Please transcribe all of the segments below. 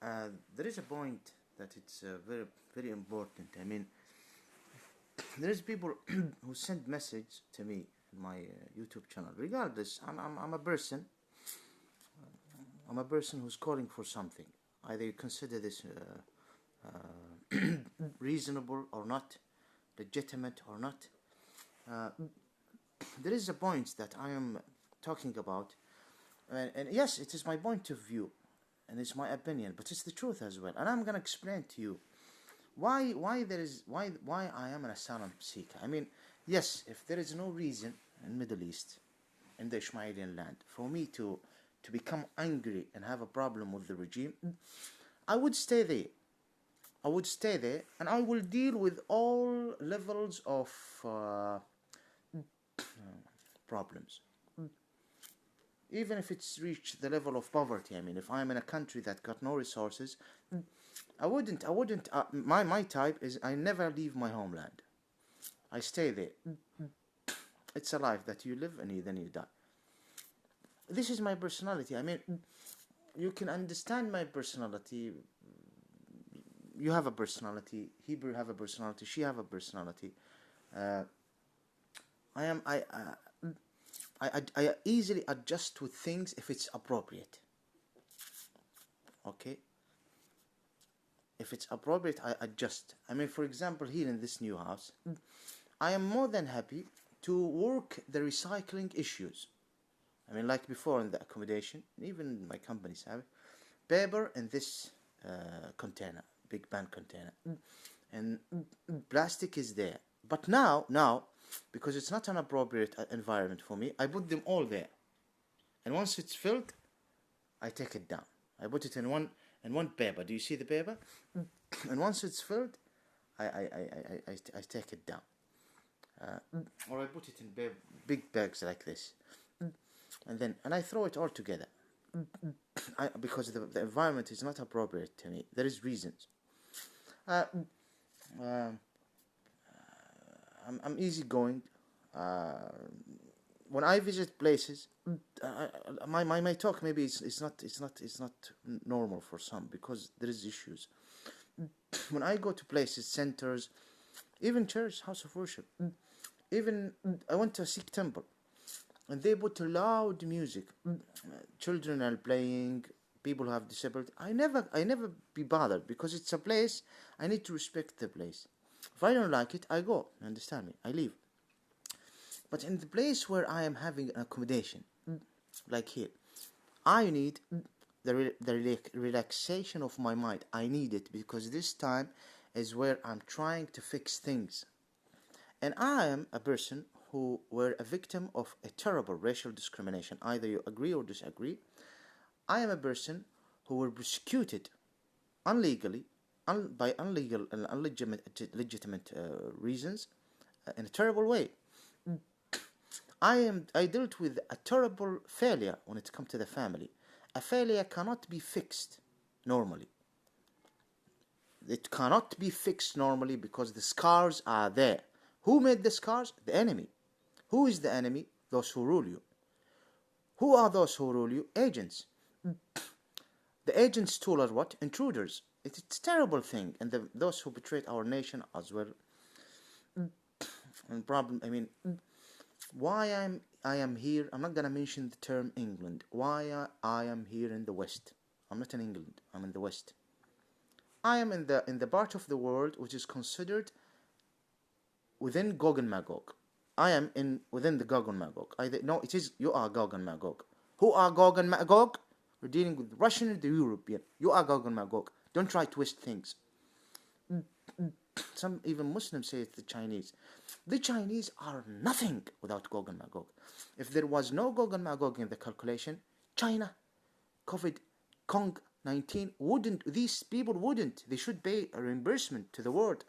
there is a point that it's very very important. I mean, there is people who send message to me in my YouTube channel. Regardless, I'm a person. I'm a person who's calling for something. Either you consider this reasonable or not, legitimate or not. There is a point that I am talking about, and yes, it is my point of view, and it's my opinion, but it's the truth as well. And I'm gonna explain to you why I am an asylum seeker. I mean, yes, if there is no reason in Middle East, in the Ishmaelian land, for me to become angry and have a problem with the regime, I would stay there. I would stay there, and I will deal with all levels of problems, even if it's reached the level of poverty. I mean, if I'm in a country that got no resources, I wouldn't. My type is I never leave my homeland. I stay there. It's a life that you live and then you die. This is my personality. I mean, you can understand my personality. You have a personality. Hebrew have a personality. She have a personality. I easily adjust with things if it's appropriate. Okay? If it's appropriate, I adjust. I mean, for example, here in this new house, I am more than happy to work the recycling issues. I mean, like before in the accommodation, even my companies have it, paper in this container, big band container, and plastic is there. But now, because it's not an appropriate environment for me, I put them all there. And once it's filled, I take it down. I put it in one paper. Do you see the paper? And once it's filled, I take it down. Or I put it in big bags like this. And I throw it all together. Because the environment is not appropriate to me. There is reasons. I'm easygoing. When I visit places, my talk maybe it's not normal for some, because there is issues. When I go to places, centers, even church, house of worship, even I went to a Sikh temple, and they put loud music. Children are playing. People who have disability. I never be bothered, because it's a place. I need to respect the place. If I don't like it, I go. Understand me? I leave. But in the place where I am having an accommodation, like here, I need the relaxation of my mind. I need it, because this time is where I'm trying to fix things. And I am a person who were a victim of a terrible racial discrimination. Either you agree or disagree. I am a person who were persecuted illegally, by illegal and legitimate reasons, in a terrible way. I dealt with a terrible failure when it comes to the family. A failure cannot be fixed normally. It cannot be fixed normally, because the scars are there. Who made the scars? The enemy. Who is the enemy? Those who rule you. Who are those who rule you? Agents. The agents' tool are what? Intruders. It's a terrible thing. And those who betrayed our nation as well. And problem, I mean, why I am here, I'm not going to mention the term England. Why I am here in the West. I'm not in England. I'm in the West. I am in the part of the world which is considered within Gog and Magog. I am within the Gog and Magog. You are Gog and Magog. Who are Gog and Magog? We're dealing with Russian and the European. You are Gog and Magog. Don't try to twist things. Some even Muslims say it's the Chinese. The Chinese are nothing without Gog and Magog. If there was no Gog and Magog in the calculation, China, COVID, COVID-19 these people wouldn't. They should pay a reimbursement to the world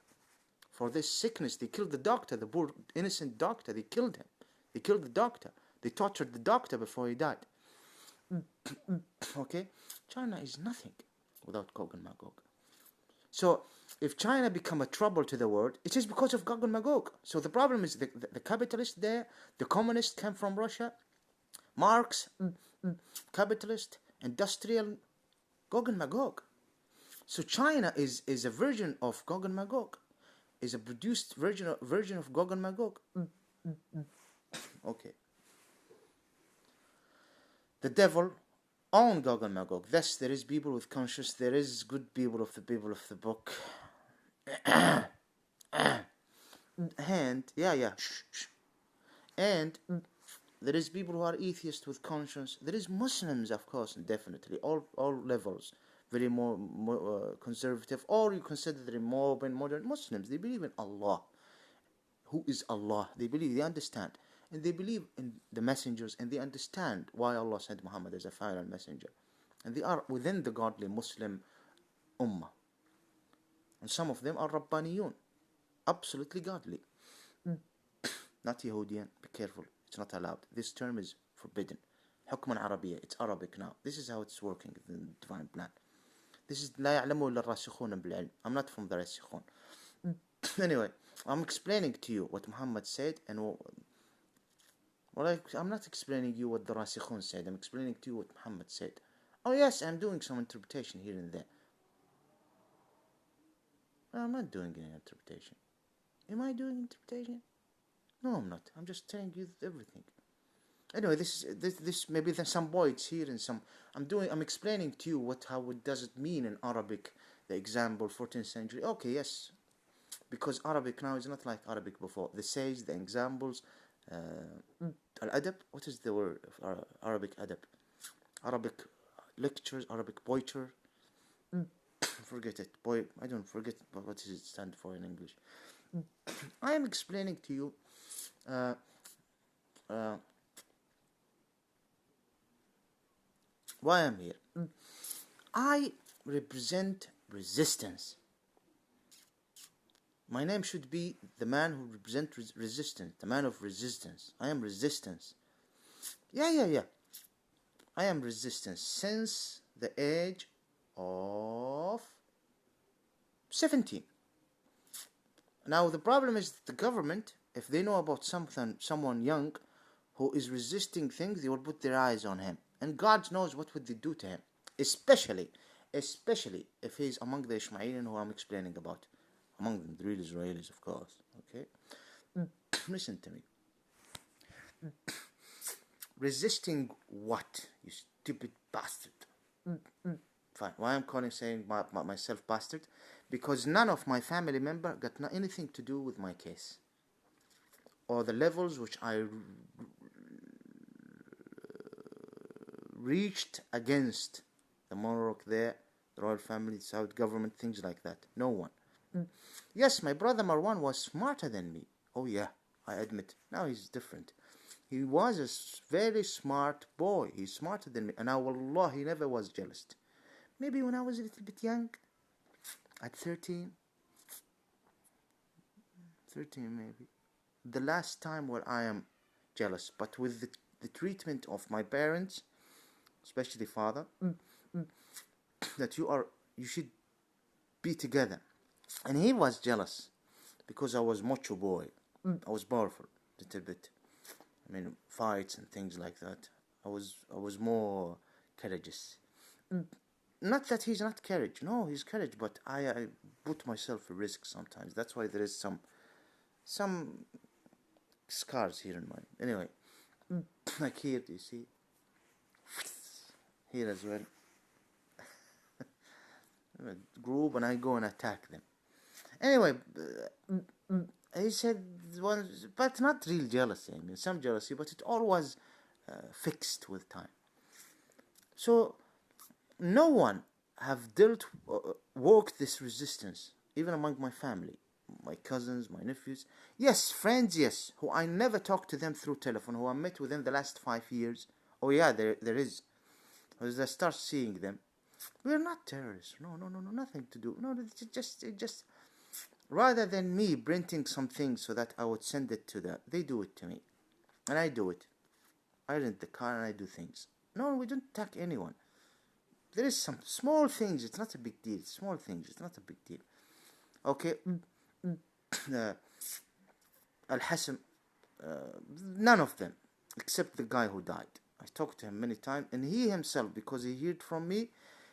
for this sickness. They killed the doctor, the poor innocent doctor. They killed him. They killed the doctor. They tortured the doctor before he died. Okay? China is nothing without Gog and Magog. So, if China become a trouble to the world, it is because of Gog and Magog. So the problem is the capitalist there, the communist came from Russia, Marx, capitalist, industrial, Gog and Magog. So China is a version of Gog and Magog, is a produced version of Gog and Magog. Okay. The devil owned Gog and Magog. Thus, there is people with conscience. There is good people of the book. And and there is people who are atheists with conscience. There is Muslims, of course, definitely, all levels, very more conservative, or you consider them more modern Muslims. They believe in Allah. Who is Allah? They believe, they understand, and they believe in the messengers, and they understand why Allah sent Muhammad as a final messenger, and they are within the godly Muslim ummah, and some of them are Rabbaniyun, absolutely godly, not Yahudian. Be careful, it's not allowed. This term is forbidden. حكما عربية, it's Arabic now. This is how it's working in the divine plan. This is لا يعلمه إلا الراسخون بالعلم. I'm not from the راسخون. Anyway, I'm explaining to you what Muhammad said, and I'm not explaining you what the Rasikhun said. I'm explaining to you what Muhammad said. Oh yes, I'm doing some interpretation here and there. No, I'm not doing any interpretation. Am I doing interpretation? No, I'm not. I'm just telling you everything. Anyway, this maybe there's some voids here and some. I'm explaining to you how it does it mean in Arabic. The example, 14th century. Okay, yes. Because Arabic now is not like Arabic before. The sage, the examples, al-adab, what is the word of Arabic adab? Arabic lectures, Arabic poetry. Forget it. I don't forget what does it stand for in English. I am explaining to you why I'm here. I represent resistance. My name should be the man who represents resistance, the man of resistance. I am resistance. Yeah. I am resistance since the age of 17. Now the problem is that the government, if they know about someone young who is resisting things, they will put their eyes on him. And God knows what would they do to him. Especially if he is among the Ishmaelian who I'm explaining about. Among them, the real Israelis, of course. Okay? Listen to me. Resisting what, you stupid bastard? Fine. Why I'm saying myself bastard? Because none of my family member got anything to do with my case. Or the levels which I reached against the monarch there, the royal family, the Saudi government, things like that. No one. Yes, my brother Marwan was smarter than me. Oh yeah, I admit. Now he's different. He was a very smart boy. He's smarter than me. And now, wallah, he never was jealous. Maybe when I was a little bit young, at 13 maybe. The last time where I am jealous. But with the treatment of my parents, especially father, that you should be together. And he was jealous because I was macho boy. I was powerful a little bit. I mean, fights and things like that. I was more courageous. Not that he's not courage. No, he's courage, but I put myself at risk sometimes. That's why there is some scars here in mine. Anyway, like here, do you see? Here as well. Group, and I go and attack them. Anyway, he said, but not real jealousy. I mean, some jealousy, but it all was fixed with time. So, no one have walked this resistance, even among my family, my cousins, my nephews. Yes, friends, yes, who I never talked to them through telephone, who I met within the last 5 years. Oh yeah, there is. As I start seeing them, we're not terrorists. No, nothing to do. No, it just rather than me printing some things so that I would send it to them, they do it to me. And I do it. I rent the car and I do things. No, we don't attack anyone. There is some small things. It's not a big deal. Small things. It's not a big deal. Okay. Al-Hassan, none of them, except the guy who died. I talked to him many times, and he himself, because he heard from me,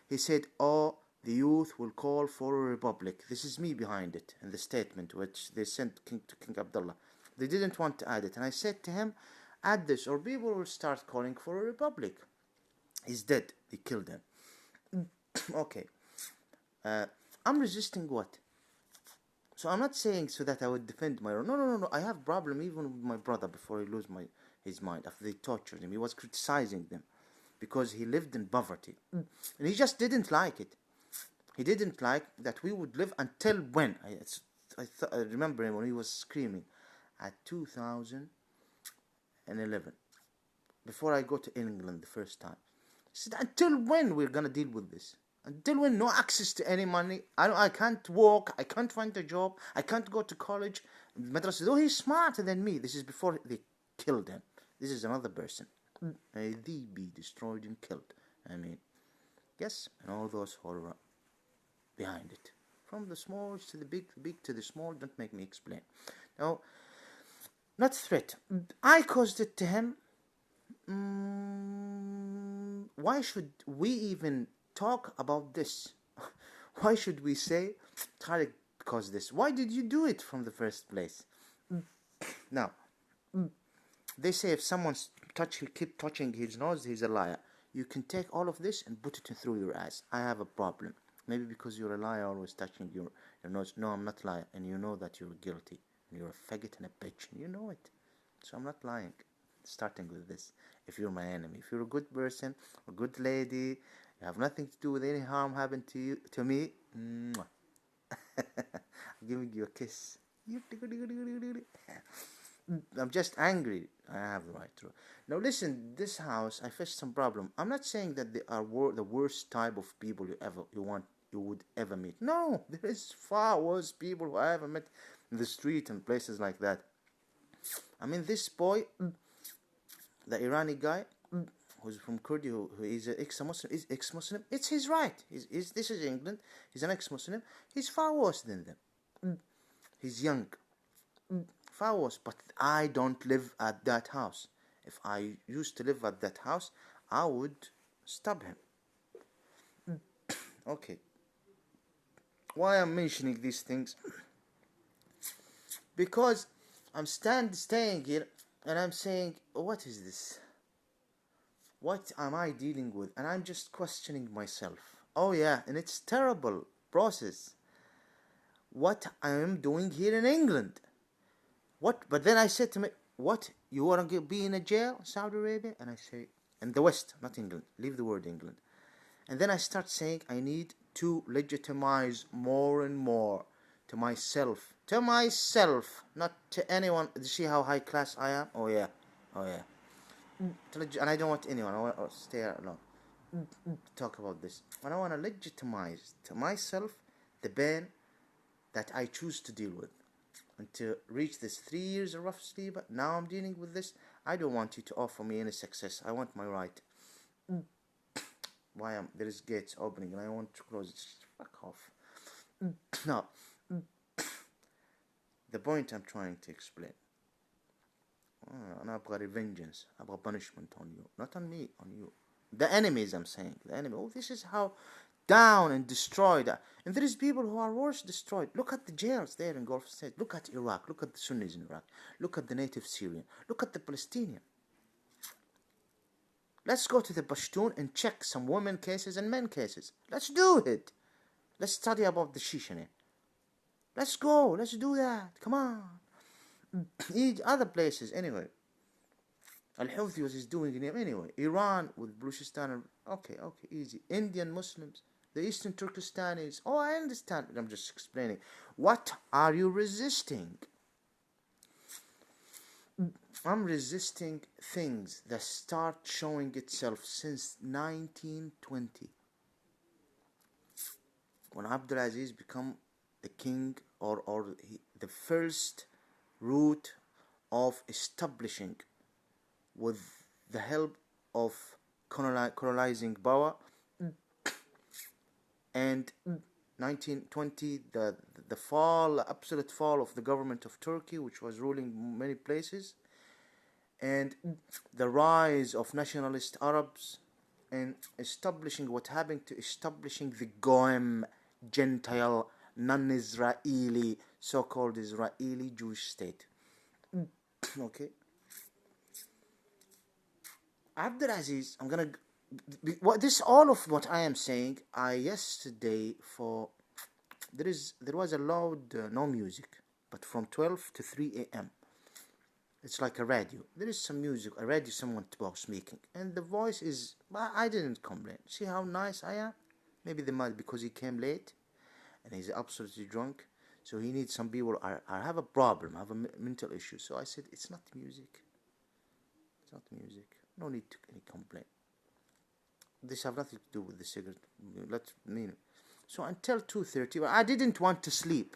he said, oh, the youth will call for a republic. This is me behind it, in the statement which they sent to King Abdullah. They didn't want to add it, and I said to him, add this or people will start calling for a republic. He's dead. They killed him. Okay. I'm resisting what? So I'm not saying so that I would defend my own. No. I have problem even with my brother before he lose his mind. After they tortured him, he was criticizing them because he lived in poverty. And he just didn't like it. He didn't like that we would live until when? I remember him when he was screaming at 2011. Before I go to England the first time. He said, until when we're going to deal with this? Until when? No access to any money. I can't work. I can't find a job. I can't go to college. Madrasa. Oh, he's smarter than me. This is before they killed him. This is another person. May thee be destroyed and killed. I mean, yes, and all those who are behind it. From the small to the big to the small. Don't make me explain. Now, not threat. I caused it to him. Why should we even talk about this? Why should we say Tariq caused this? Why did you do it from the first place? Now, they say if someone's keep touching his nose, he's a liar. You can take all of this and put it through your ass. I have a problem. Maybe because you're a liar, always touching your nose. No, I'm not lying, and you know that you're guilty. And you're a faggot and a bitch, and you know it. So I'm not lying. Starting with this. If you're my enemy, if you're a good person, a good lady, you have nothing to do with any harm happened to me, I'm giving you a kiss. I'm just angry. I have the right to. Now listen, this house, I faced some problem. I'm not saying that they are the worst type of people you would ever meet. No, there is far worse people who I ever met in the street and places like that. I mean, this boy, the Irani guy, who's from Kurdi, who is an ex-Muslim, it's his right. This is England. He's an ex-Muslim. He's far worse than them. He's young. Far worse. But I don't live at that house. If I used to live at that house, I would stab him. Okay. Why I'm mentioning these things? Because I'm staying here and I'm saying, what is this? What am I dealing with? And I'm just questioning myself. Oh yeah, and it's terrible process. What I am doing here in England? What? But then I said to me, what? You want to be in a jail, Saudi Arabia? And I say, in the West, not England. Leave the word England. And then I start saying, I need to legitimize more and more to myself. To myself, not to anyone. You see how high class I am? Oh yeah. And I don't want anyone. I want to stay alone. Talk about this. And I want to legitimize to myself the pain that I choose to deal with. And to reach this 3 years of rough sleep, now I'm dealing with this. I don't want you to offer me any success. I want my right. Why there is gates opening and I want to close it. Fuck off. Now, the point I'm trying to explain. أنا أبغى revengeance. أبغى punishment on you. Not on me, on you. The enemies, I'm saying. The enemy. Oh, this is how down and destroyed. And there is people who are worse destroyed. Look at the jails there in Gulf State. Look at Iraq. Look at the Sunnis in Iraq. Look at the native Syrian. Look at the Palestinian. Let's go to the Pashtun and check some women cases and men cases. Let's do it. Let's study about the Shishane. Let's go. Let's do that. Come on. Other places, anyway. Al-Houthi was doing it anyway. Iran with Baluchistan. Okay, easy. Indian Muslims. The Eastern Turkestanis. Oh, I understand. I'm just explaining. What are you resisting? I'm resisting things that start showing itself since 1920. When Abdulaziz become the king or the first route of establishing with the help of colonizing power, and 1920 the absolute fall of the government of Turkey, which was ruling many places, and the rise of nationalist Arabs, in establishing what happened to establishing the Goem Gentile non-Israeli so-called Israeli Jewish state. Okay. Abdulaziz, I'm gonna what this all of what I am saying. I yesterday for there was a loud no music, but from 12 to 3 a.m. It's like a radio. There is some music, a radio, someone was speaking, and the voice is. I didn't complain. See how nice I am. Maybe they might because he came late, and he's absolutely drunk. So he needs some people. I have a problem. I have a mental issue. So I said it's not music. It's not music. No need to any complaint. This have nothing to do with the cigarette. Let's mean. So until 2:30, I didn't want to sleep.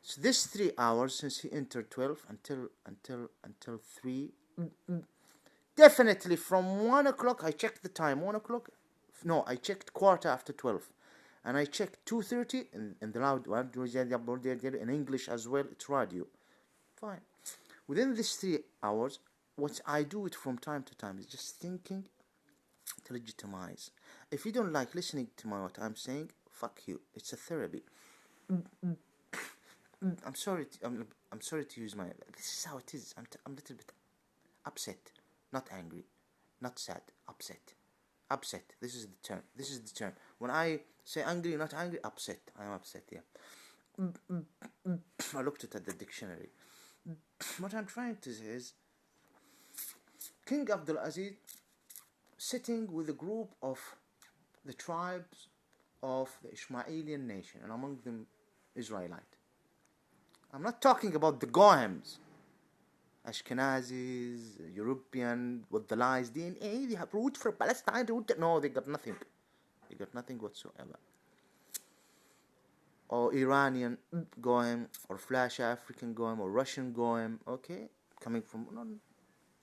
So this 3 hours since he entered 12 until 3. Definitely from 1 o'clock. I checked the time. 1 o'clock. No, I checked quarter after 12, and I checked 2:30 in the loud one in English as well. It's radio. Fine. Within these 3 hours, what I do it from time to time is just thinking to legitimize. If you don't like listening to what I'm saying, fuck you. It's a therapy. I'm sorry. I'm sorry to use my. This is how it is. I'm a little bit upset, not angry, not sad. Upset. Upset. This is the term. When I say angry, not angry, upset. I am upset. Yeah. I looked at the dictionary. What I'm trying to say is, King Abdulaziz sitting with a group of the tribes of the Ishmaelian nation, and among them Israelite. I'm not talking about the Goems, Ashkenazis, European, with the lies, DNA, they have root for Palestine, no, they got nothing. They got nothing whatsoever. Or Iranian Goem, or Flash African Goem, or Russian Goem, okay? Coming from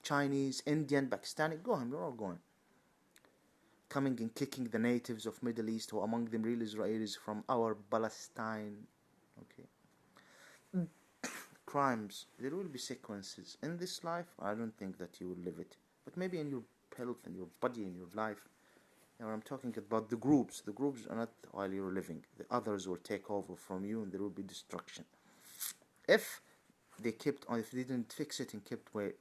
Chinese, Indian, Pakistani Goem, they're all Goem. Coming and kicking the natives of Middle East, or among them real Israelis from our Palestine, okay? Crimes, there will be sequences in this life. I don't think that you will live it, but maybe in your health and your body and your life. Now I'm talking about the groups are not while you're living. The others will take over from you, and there will be destruction if they kept on, if they didn't fix it and kept wait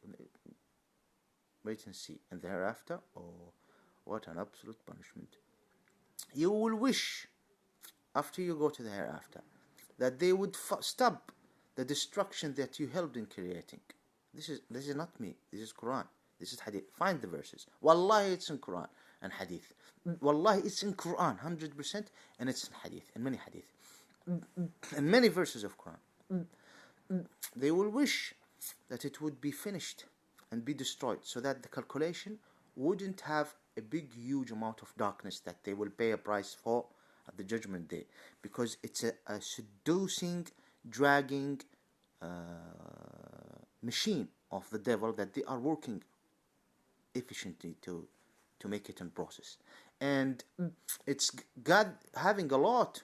and see. And thereafter, oh, what an absolute punishment. You will wish after you go to the hereafter that they would stop the destruction that you helped in creating. This is not me. This is Quran. This is Hadith. Find the verses. Wallahi, it's in Quran and Hadith. Wallahi, it's in Quran 100%, and it's in Hadith, in many Hadith, and many verses of Quran. They will wish that it would be finished and be destroyed, so that the calculation wouldn't have a big, huge amount of darkness that they will pay a price for at the judgment day, because it's a seducing, dragging machine of the devil that they are working efficiently to make it in process. And it's God having a lot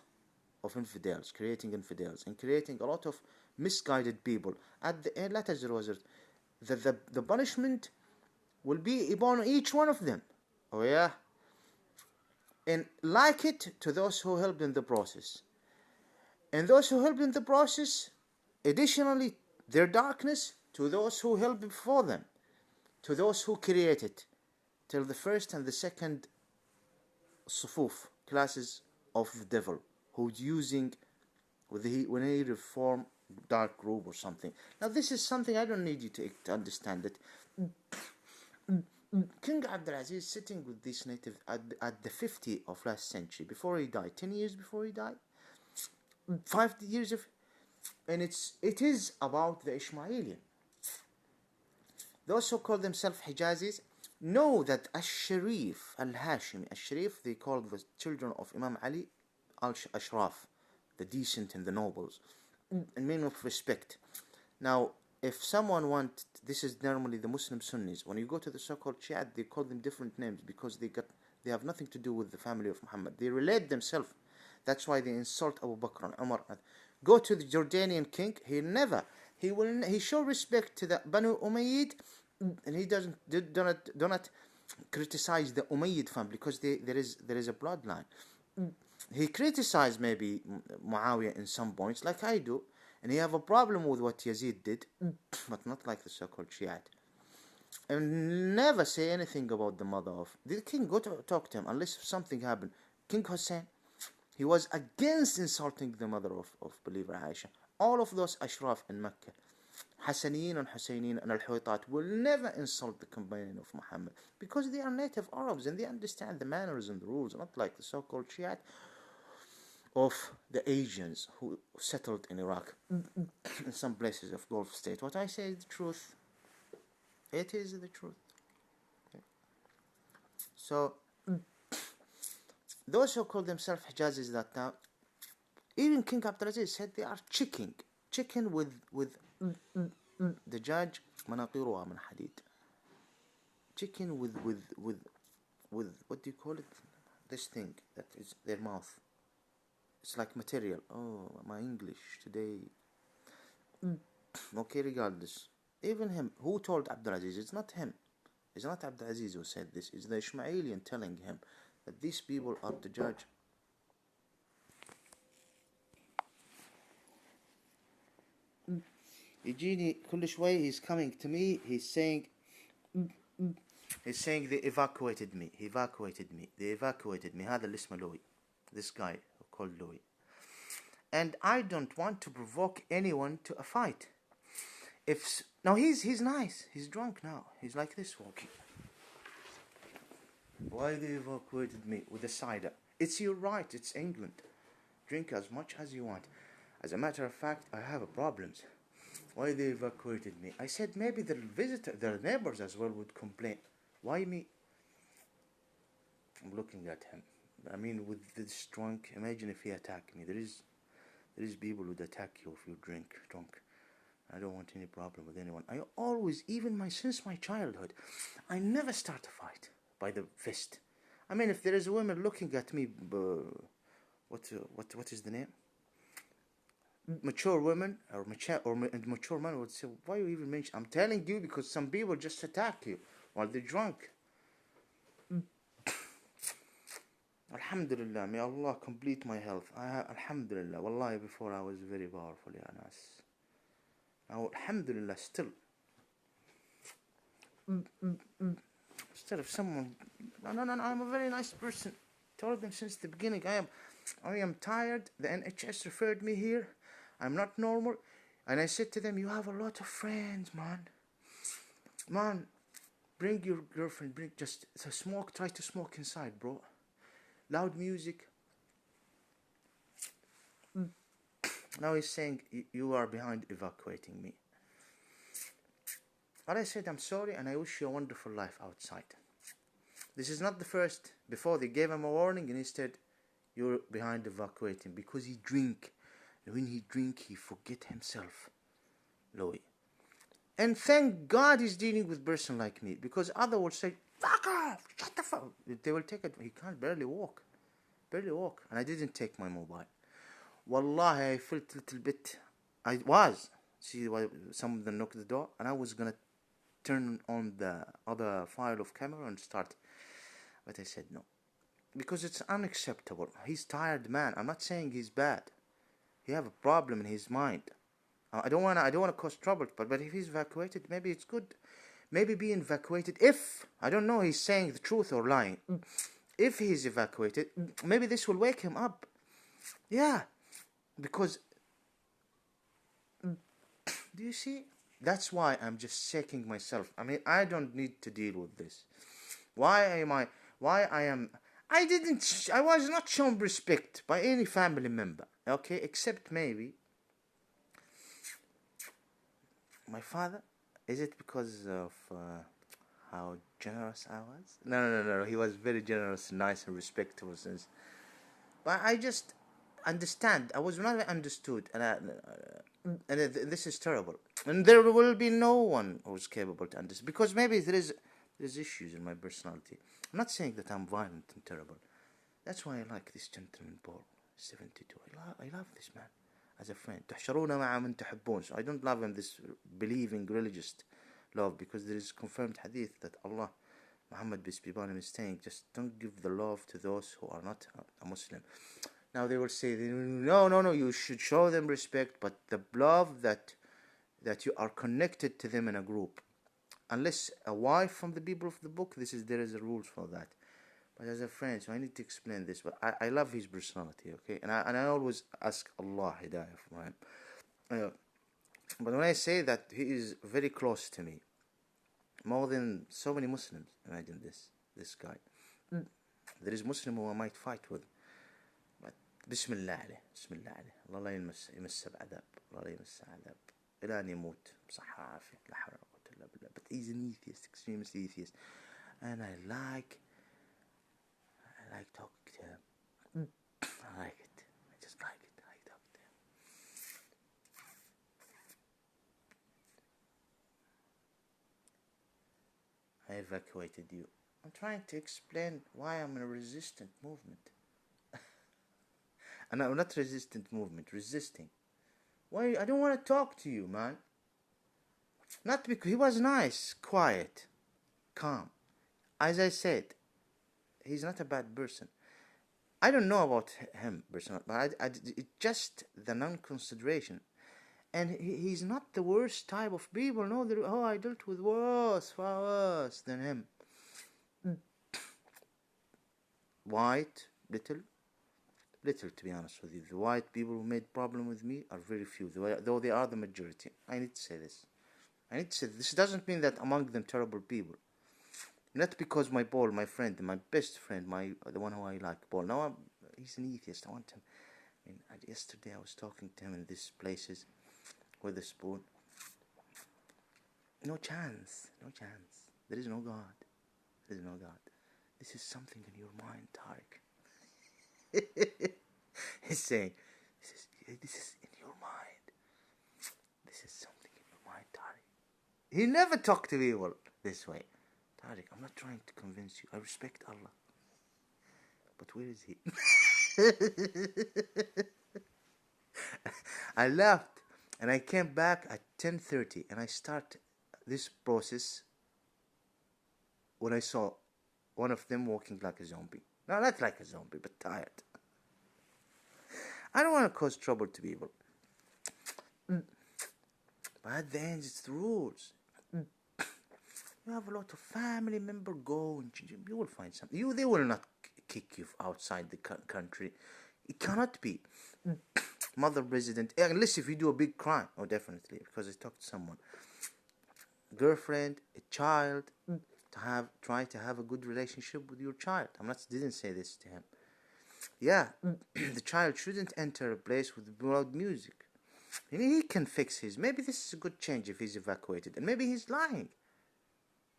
of infidels, creating infidels, and creating a lot of misguided people. At the end, the punishment will be upon each one of them. Oh yeah. And like it to those who helped in the process. And those who helped in the process, additionally, their darkness to those who helped before them, to those who created, till the first and the second sufuf, classes of the devil, who's using, when he reform dark robe or something. Now this is something I don't need you to understand it. King Abdulaziz sitting with this native at the 50 of last century, before he died, 10 years before he died, 5 years of, and it is about the Ishmaelian. Those who call themselves Hijazis know that Al-Sharif, Al-Hashimi, Al-Sharif, they called the children of Imam Ali Al-Ashraf, the decent and the nobles, in meaning of respect. Now, if someone this is normally the Muslim Sunnis. When you go to the so-called Shiite, they call them different names because they have nothing to do with the family of Muhammad. They relate themselves. That's why they insult Abu Bakr and Umar. Go to the Jordanian king. He show respect to the Banu Umayyad, and he do not criticize the Umayyad family because there is a bloodline. He criticized maybe Muawiyah in some points, like I do, and he have a problem with what Yazid did, but not like the so-called Shiite. And never say anything about the mother of the king. Go to talk to him unless something happened. King Hussein, he was against insulting the mother of believer Aisha. All of those Ashraf in Mecca, Hassaniyin and Husseiniyin and Al-Huitat, will never insult the companion of Muhammad because they are native Arabs and they understand the manners and the rules, not like the so-called Shiite of the Asians who settled in Iraq in some places of Gulf state. What I say is the truth. It is the truth. Okay. So those who call themselves Hijazis that now, even King Abdulaziz said they are chicken with the judge مناقيرها من حديد. Chicken with what do you call it? This thing that is their mouth. It's like material. Oh, my English today. Okay, regardless. Even him, who told Abdulaziz? It's not him. It's not Abdulaziz who said this. It's the Ismailian telling him that these people are the judge. يجيني كل شوي, he's coming to me, he's saying they evacuated me. They evacuated me. هذا اللي اسمه لوي. This guy called Louis. And I don't want to provoke anyone to a fight. Now he's nice. He's drunk now. He's like this walking. Why they evacuated me with a cider? It's your right. It's England. Drink as much as you want. As a matter of fact, I have problems. Why they evacuated me? I said maybe their neighbors as well would complain. Why me? I'm looking at him. I mean, with this drunk, imagine if he attacked me. There is people who would attack you if you drunk. I don't want any problem with anyone. I always, since my childhood, I never start a fight by the fist. I mean, if there is a woman looking at me, what is the name? Mature women or mature men would say, why you even mention? I'm telling you because some people just attack you while they're drunk. Alhamdulillah, may Allah complete my health. Alhamdulillah, wallahi, before I was very powerful, ya nas. Now, alhamdulillah, still if someone, no, I'm a very nice person. Told them since the beginning, I am tired. The NHS referred me here. I'm not normal. And I said to them, you have a lot of friends, man, bring your girlfriend, try to smoke inside, bro. Loud music. Now he's saying you are behind evacuating me. But I said I'm sorry and I wish you a wonderful life outside. This is not the first. Before they gave him a warning and he said you're behind evacuating because he drink. And when he drink he forget himself. Louis. And thank God he's dealing with a person like me, because others will say, fuck off, shut the fuck. They will take it. He can't barely walk. And I didn't take my mobile. Wallahi, I felt a little bit. See, some of them knocked the door, and I was gonna turn on the other file of camera and start. But I said no. Because it's unacceptable. He's tired man. I'm not saying he's bad. He have a problem in his mind. I don't wanna cause trouble, but if he's evacuated, maybe it's good. Maybe being evacuated, if, I don't know he's saying the truth or lying. If he's evacuated, maybe this will wake him up. Yeah. Because, do you see? That's why I'm just shaking myself. I mean, I don't need to deal with this. I was not shown respect by any family member, okay, except maybe my father. Is it because of how generous I was? No. He was very generous, nice, and respectful. But I just understand. I was never understood, and this is terrible. And there will be no one who's capable to understand, because maybe there's issues in my personality. I'm not saying that I'm violent and terrible. That's why I like this gentleman, Paul, 72. I love this man as a friend. تحشرون مع من تحبون. So I don't love him this believing religious love, because there is confirmed hadith that Allah Muhammad peace be upon him is saying, just don't give the love to those who are not a Muslim. Now they will say, no, you should show them respect, but the love that you are connected to them in a group. Unless a wife from the people of the book, there is a rules for that. But as a friend, so I need to explain this. But I love his personality, okay? And I always ask Allah hidayah for him. But when I say that he is very close to me, more than so many Muslims, imagine this guy. There is Muslim who I might fight with. But Bismillah عليه, Bismillah عليه. Allah لا يمسه بعذاب, Allah لا يمسه عذاب. إلى أن يموت بصحة عافية لا حول ولا قوة إلا بالله. But he's an atheist, extremist atheist. And I like talking to him. I like it. I just like it. I like talking to him. I evacuated you. I'm trying to explain why I'm in a resistant movement. And I'm not resistant movement, resisting. Why? I don't want to talk to you, man. Not because he was nice, quiet, calm. As I said, he's not a bad person. I don't know about him personally, but it's just the non-consideration. And he's not the worst type of people. No, I dealt with far worse than him. White, little to be honest with you. The white people who made problem with me are very few, though they are the majority. I need to say this. This doesn't mean that among them terrible people. Not because my friend, my best friend, the one who I like, Paul. Now he's an atheist. I want him. Yesterday I was talking to him in these places with a spoon. No chance. There is no God. This is something in your mind, Tariq. He's saying, this is in your mind. This is something in your mind, Tariq. He never talked to people this way. Tariq, I'm not trying to convince you. I respect Allah. But where is he? I left and I came back at 10:30 and I start this process when I saw one of them walking like a zombie. No, not like a zombie, but tired. I don't want to cause trouble to people. But at the end, it's the rules. You have a lot of family member go and you will find something. They will not kick you outside the country. It cannot be. Mother resident, unless if you do a big crime. Oh, definitely, because I talked to someone. Girlfriend, a child, try to have a good relationship with your child. Didn't say this to him. Yeah, the child shouldn't enter a place with loud music. He can fix maybe this is a good change if he's evacuated. And maybe he's lying.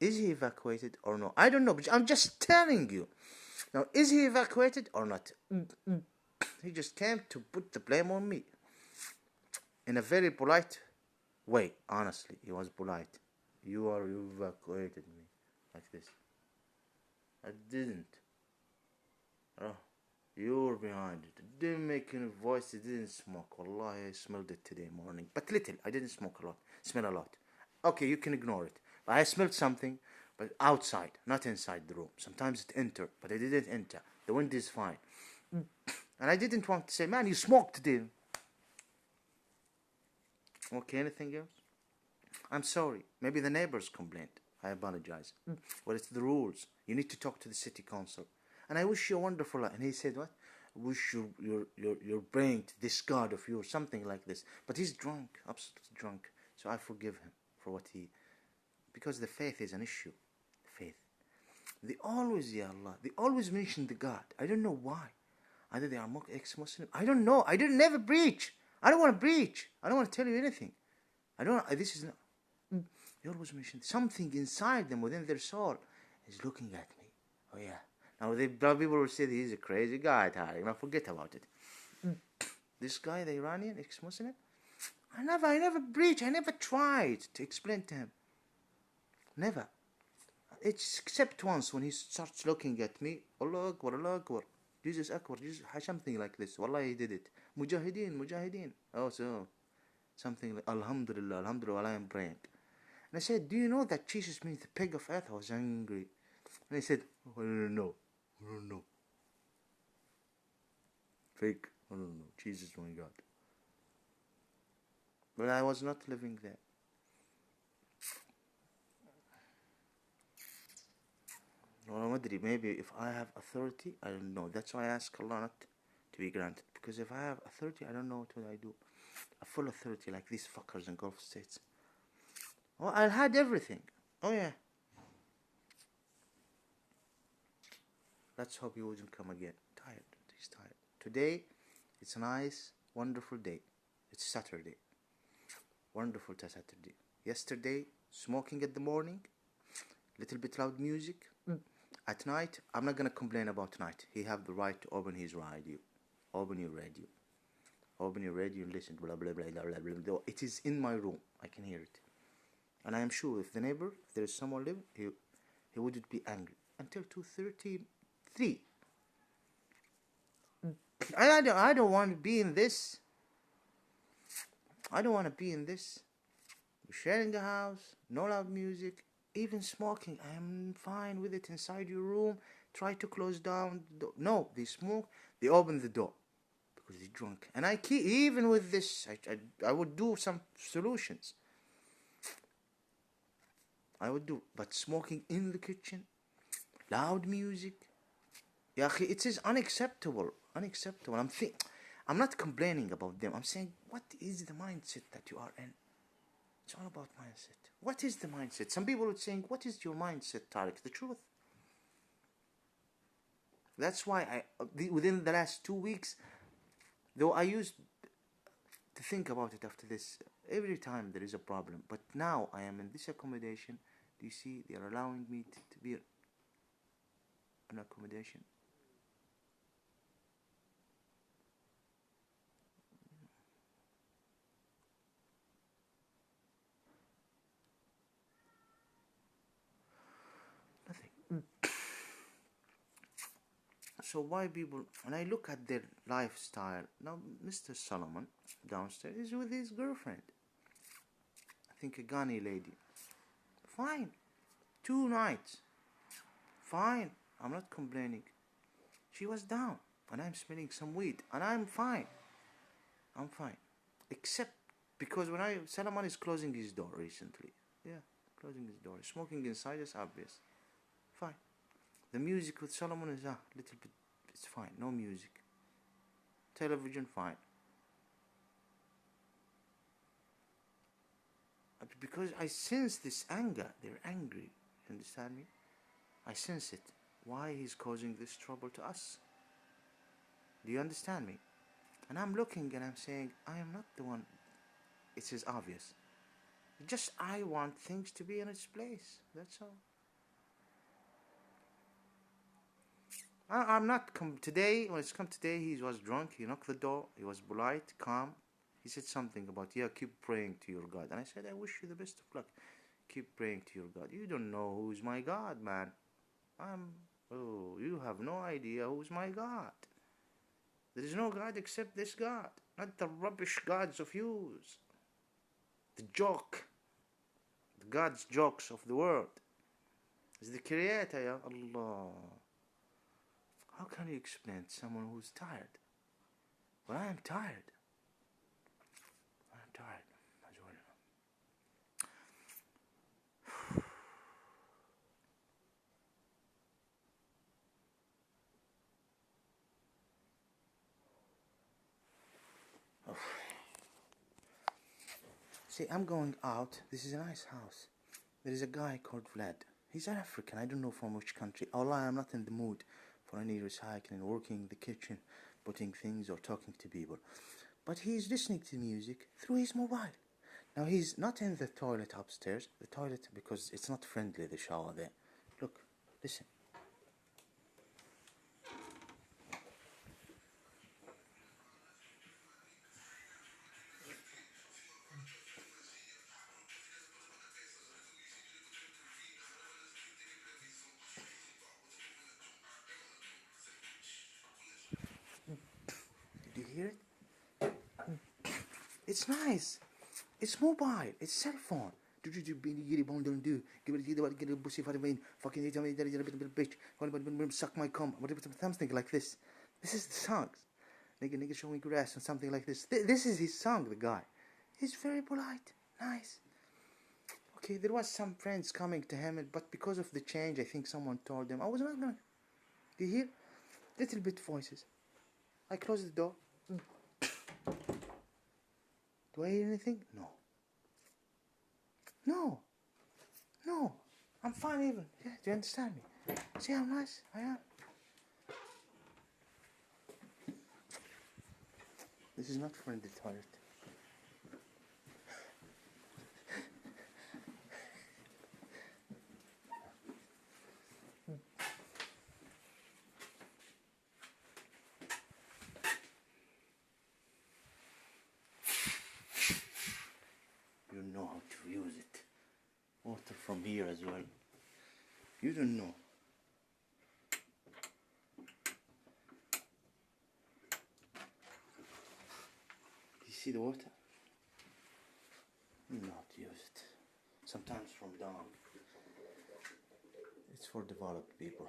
Is he evacuated or no? I don't know, but I'm just telling you. Now, is he evacuated or not? He just came to put the blame on me. In a very polite way, honestly. He was polite. You evacuated me. Like this. I didn't. Oh. You were behind it. It didn't make any voice. It didn't smoke. Wallahi, I smelled it today morning. But little. I didn't smoke a lot. Smell a lot. Okay, you can ignore it. But I smelled something, but outside, not inside the room. Sometimes it entered, but it didn't enter. The wind is fine. And I didn't want to say, man, you smoked today. Okay, anything else? I'm sorry. Maybe the neighbors complained. I apologize. But it's the rules. You need to talk to the city council. And I wish you a wonderful life. And he said, what? Wish you're praying to this God of yours, something like this. But he's drunk, absolutely drunk. So I forgive him for what because the faith is an issue. Faith. They always mention the God. I don't know why. Either they are ex-Muslim. I don't know. I didn't never preach. I don't want to preach. I don't want to tell you anything. This is not. They always mention something inside them, within their soul, is looking at me. Oh yeah. Now people will say he's a crazy guy, Tariq. Now forget about it. This guy, the Iranian ex-Muslim, I never preached. I never tried to explain to him. Never. It's except once when he starts looking at me. Allah Akbar, Allah Akbar. Jesus Akbar, Jesus, something like this. Wallah, he did it. Mujahideen. Oh, so something like Alhamdulillah, I am praying. And I said, do you know that Jesus means the pig of earth? I was angry. And I said, oh, I don't know. I don't know. Fake. I don't know. Jesus, my God. But I was not living there. Maybe if I have authority, I don't know. That's why I ask Allah not to be granted. Because if I have authority, I don't know what I do. A full authority like these fuckers in Gulf states. Oh, I had everything. Oh yeah. Let's hope he wouldn't come again. Tired. He's tired. Today, it's a nice, wonderful day. It's Saturday. Wonderful Saturday. Yesterday, smoking at the morning. Little bit loud music. At night, I'm not gonna complain about tonight. He have the right to open his radio. Open your radio. Open your radio and listen. Blah blah blah blah blah blah. It is in my room. I can hear it. And I am sure if the neighbor, if there is someone living, he wouldn't be angry until 2:33. I don't want to be in this. I don't want to be in this. We're sharing a house, no loud music, even smoking. I am fine with it inside your room. Try to close down the door. No, they smoke. They open the door because they're drunk. And I keep, even with this, I would do some solutions. I would do, but smoking in the kitchen, loud music, yeah, it is unacceptable. Unacceptable. I'm not complaining about them. I'm saying, what is the mindset that you are in? It's all about mindset. What is the mindset? Some people would saying, what is your mindset, Tariq? The truth. That's why within the last 2 weeks, though I used to think about it after this, every time there is a problem. But now I am in this accommodation. Do you see? They are allowing me to be an accommodation. Nothing. So why people, when I look at their lifestyle, now Mr. Solomon downstairs is with his girlfriend. I think a Ghani lady. Fine. 2 nights. Fine. I'm not complaining. She was down and I'm smelling some weed and I'm fine. I'm fine. Except because Solomon is closing his door recently. Yeah, closing his door. Smoking inside is obvious. Fine. The music with Solomon is a little bit, it's fine. No music. Television, fine. Because I sense this anger. They're angry. Understand me? I sense it. Why he's causing this trouble to us? Do you understand me? And I'm looking and I'm saying, I am not the one. It is obvious. Just I want things to be in its place. That's all. I'm not today. When it's come today, he was drunk. He knocked the door. He was polite, calm. He said something about, keep praying to your God. And I said, I wish you the best of luck. Keep praying to your God. You don't know who's my God, man. You have no idea who's my God. There is no God except this God, not the rubbish gods of yours. The God's jokes of the world. Is the Creator, ya Allah. How can you explain to someone who's tired? Well, I am tired. I'm tired. See, I'm going out. This is a nice house. There is a guy called Vlad. He's an African. I don't know from which country. Allah, I'm not in the mood for any recycling, working in the kitchen, putting things or talking to people. But he's listening to music through his mobile. Now, he's not in the toilet upstairs. The toilet, because it's not friendly, the shower there. Look, listen. Did you hear it? It's nice. It's mobile. It's cell phone. suck my cum, something like this. This is the songs. Nigga, show me grass and something like this. This is his song, the guy. He's very polite, nice. Okay, there was some friends coming to him, but because of the change, I think someone told him, I was not gonna. Do you hear? Little bit voices. I close the door. Do I hear anything? No. I'm fine even. Yeah, do you understand me? See how nice I am? This is not for in the toilet. You know how to use it. Water from here as well. You don't know. You see the water? You know how to use it. Sometimes from down. It's for developed people.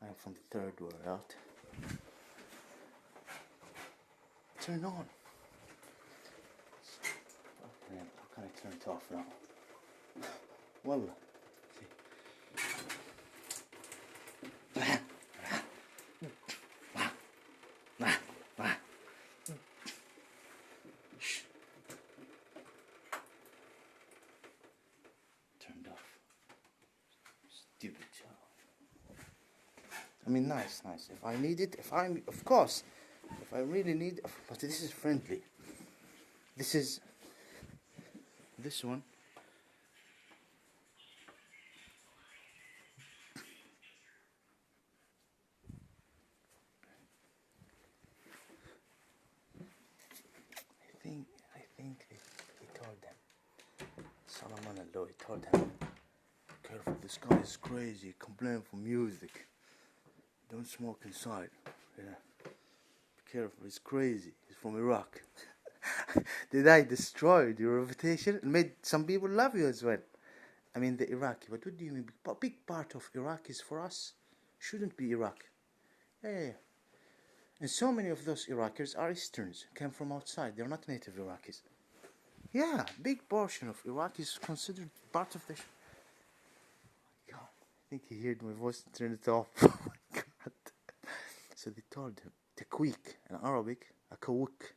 I am from the third world. Turn on. How can I turn it off now? Wallah. Turned off. Stupid child. I mean, nice. If I need it, if I really need, but this is friendly. This is this one. I think he told them. Solomon Allah, he told them, careful, this guy is crazy, complain for music. Don't smoke inside. Yeah. Be careful, he's crazy. He's from Iraq. Did I destroy your reputation and made some people love you as well? I mean the Iraqi, but what do you mean? A big part of Iraq is for us. Shouldn't be Iraq. Yeah. And so many of those Iraqis are Easterns, came from outside. They're not native Iraqis. Yeah, big portion of Iraq is considered part of the... God, I think he heard my voice and turned it off. Oh my God. So they told him, Takwik, in Arabic, a kawuk.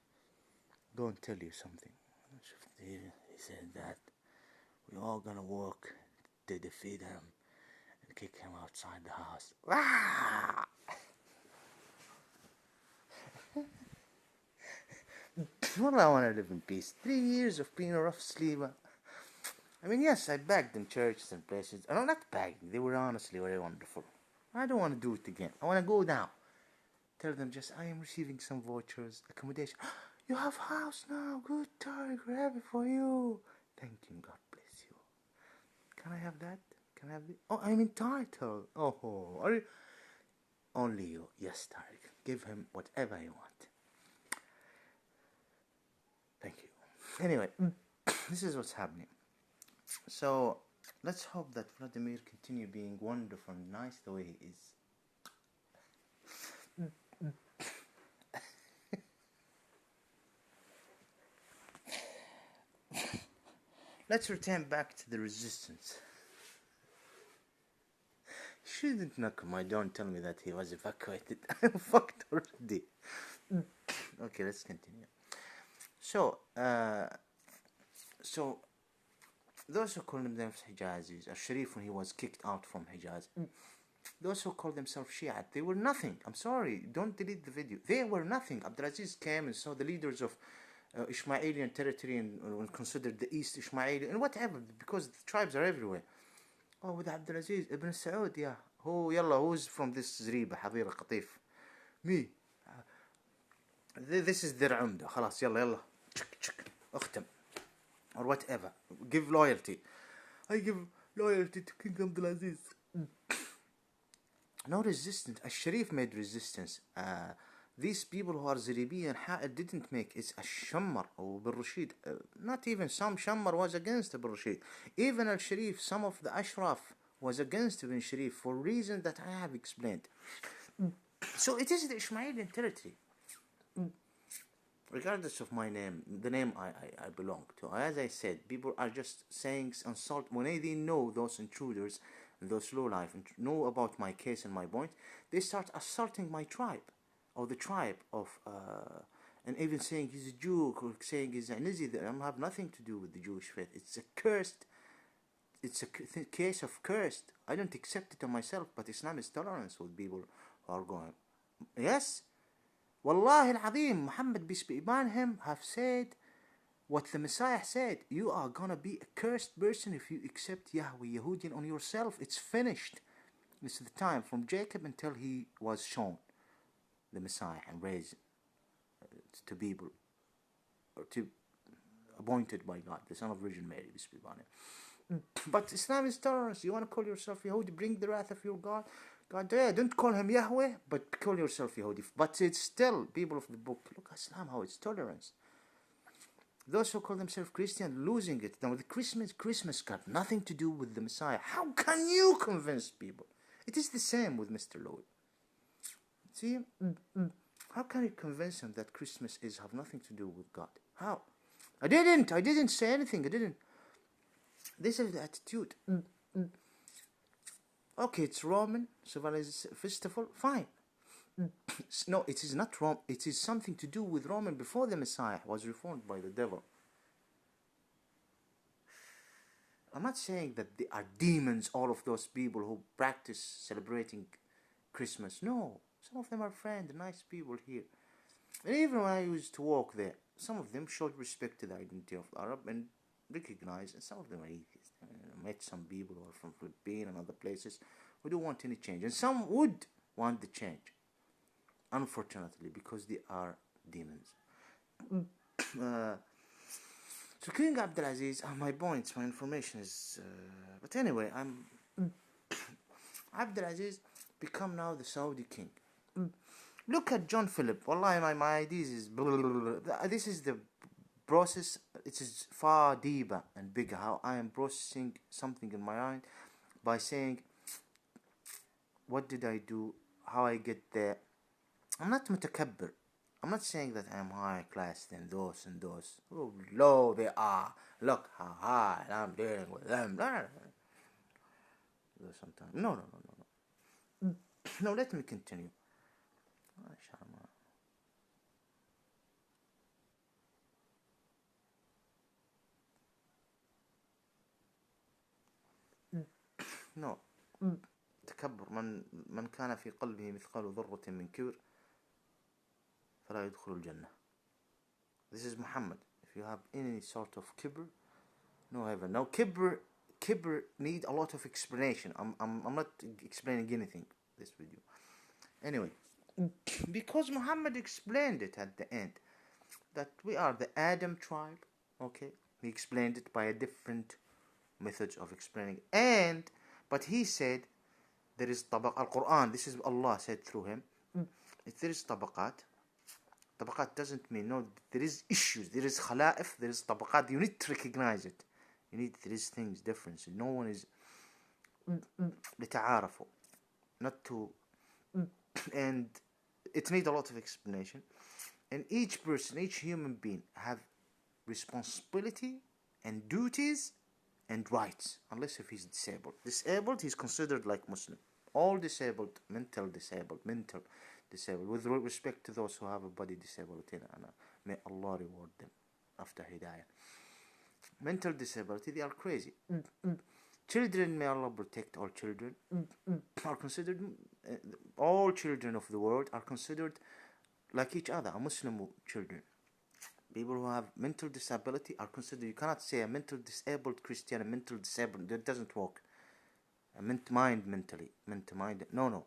Go and tell you something. He said that we're all gonna work to defeat him and kick him outside the house. Well, I want to live in peace. 3 years of being a rough sleeper. I mean, yes, I begged in churches and places. I'm not begging. They were honestly very wonderful. I don't want to do it again. I want to go down. Tell them just, I am receiving some vouchers, accommodation. You have house now. Good, Tariq. Grab it for you. Thank you. God bless you. Can I have that? Can I have it? Oh, I'm entitled. Oh, are you? Only you. Yes, Tariq. Give him whatever you want. Thank you. Anyway, this is what's happening. So, let's hope that Vladimir continue being wonderful and nice the way he is. Let's return back to the resistance. You shouldn't knock on my door and tell me that he was evacuated. I'm fucked already. Okay, let's continue. So those who call themselves Hijazis, Al-Sharif when he was kicked out from Hijaz, those who call themselves Shia, they were nothing. I'm sorry, don't delete the video. They were nothing. Abdulaziz came and saw the leaders of Ishmaelian territory and considered the East Ishmaeli and whatever, because the tribes are everywhere. Oh, with Abdulaziz Ibn Saud, yeah. Who's from this Zriba, Hadir Qatif? Me. This is their umda. خلاص يلا اختم. Or whatever. Give loyalty. I give loyalty to King Abdulaziz. No resistance. Al-Sharif made resistance. these people who are Ziribi and Ha'id didn't make is Al-Shammar or Bil-Rashid. Not even some Shammar was against Ibn Rashid. Even Al-Sharif, some of the Ashraf was against Ibn Sharif for reasons that I have explained. So it is the Ishmaelian territory. Regardless of my name, the name I belong to. As I said, people are just saying insult. When they know those intruders, those low life, and know about my case and my point, they start assaulting my tribe, or the tribe of, and even saying he's a Jew, or saying he's a Nizi. I have nothing to do with the Jewish faith. It's a cursed, it's a case of cursed. I don't accept it on myself, but Islam is tolerance with people who are going. Yes? Wallahi al-Azim, Muhammad, peace be upon him, have said what the Messiah said. You are gonna be a cursed person if you accept Yahweh, Yahudian on yourself. It's finished. This is the time from Jacob until he was shown the Messiah and raised to people, or to appointed by God, the son of Virgin Mary, peace be upon him. But Islam is tolerance. You want to call yourself Yahudi, bring the wrath of your God. God, yeah, don't call him Yahweh, but call yourself Yahudi. But it's still people of the book. Look at Islam, how it's tolerance. Those who call themselves Christian, losing it. Now, the Christmas got nothing to do with the Messiah. How can you convince people? It is the same with Mr. Lloyd. See, how can you convince him that Christmas have nothing to do with God? How? I didn't say anything. I didn't. This is the attitude. Okay, it's Roman civilization festival. Fine. No, it is not Rome. It is something to do with Roman before the Messiah was reformed by the devil. I'm not saying that they are demons, all of those people who practice celebrating Christmas. No, some of them are friends, nice people here. And even when I used to walk there, some of them showed respect to the identity of the Arab and recognized, and some of them are atheists. I met some people who are from Philippines and other places who don't want any change. And some would want the change, unfortunately, because they are demons. So King Abdulaziz, my points, my information is... but anyway, Abdulaziz become now the Saudi king. Look at John Philip. Wallahi, my ideas is... This is the process. It is far deeper and bigger. How I am processing something in my mind by saying, what did I do? How I get there? I'm not mutakabbir. I'm not saying that I'm higher class than those and those. Oh, low they are. Look how high I'm dealing with them. Sometimes. No. No, let me continue. No. تكبر من كان في قلبه مثقال ذرة من كبر فلا يدخل الجنة. This is Muhammad. If you have any sort of kibr, no heaven. Now kibr need a lot of explanation. I'm not explaining anything this video. Anyway, because Muhammad explained it at the end that we are the Adam tribe. Okay, he explained it by a different methods of explaining it. But he said there is Al-Quran, this is Allah said through him. If there is tabaqat doesn't mean no, there is issues, there is khala'if, there is tabaqat. You need to recognize it. There is things, difference. No one is لتعارفوا, not to, and it needs a lot of explanation. And each person, each human being have responsibility and duties and rights, unless if he's disabled. Disabled, he's considered like Muslim. All disabled, mental disabled, with respect to those who have a body disability, and may Allah reward them after Hidayah. Mental disability, they are crazy. Children, may Allah protect all children, are considered, all children of the world are considered like each other, Muslim children. People who have mental disability are considered, you cannot say a mental disabled Christian, a mental disabled, that doesn't work. A mind mentally, no.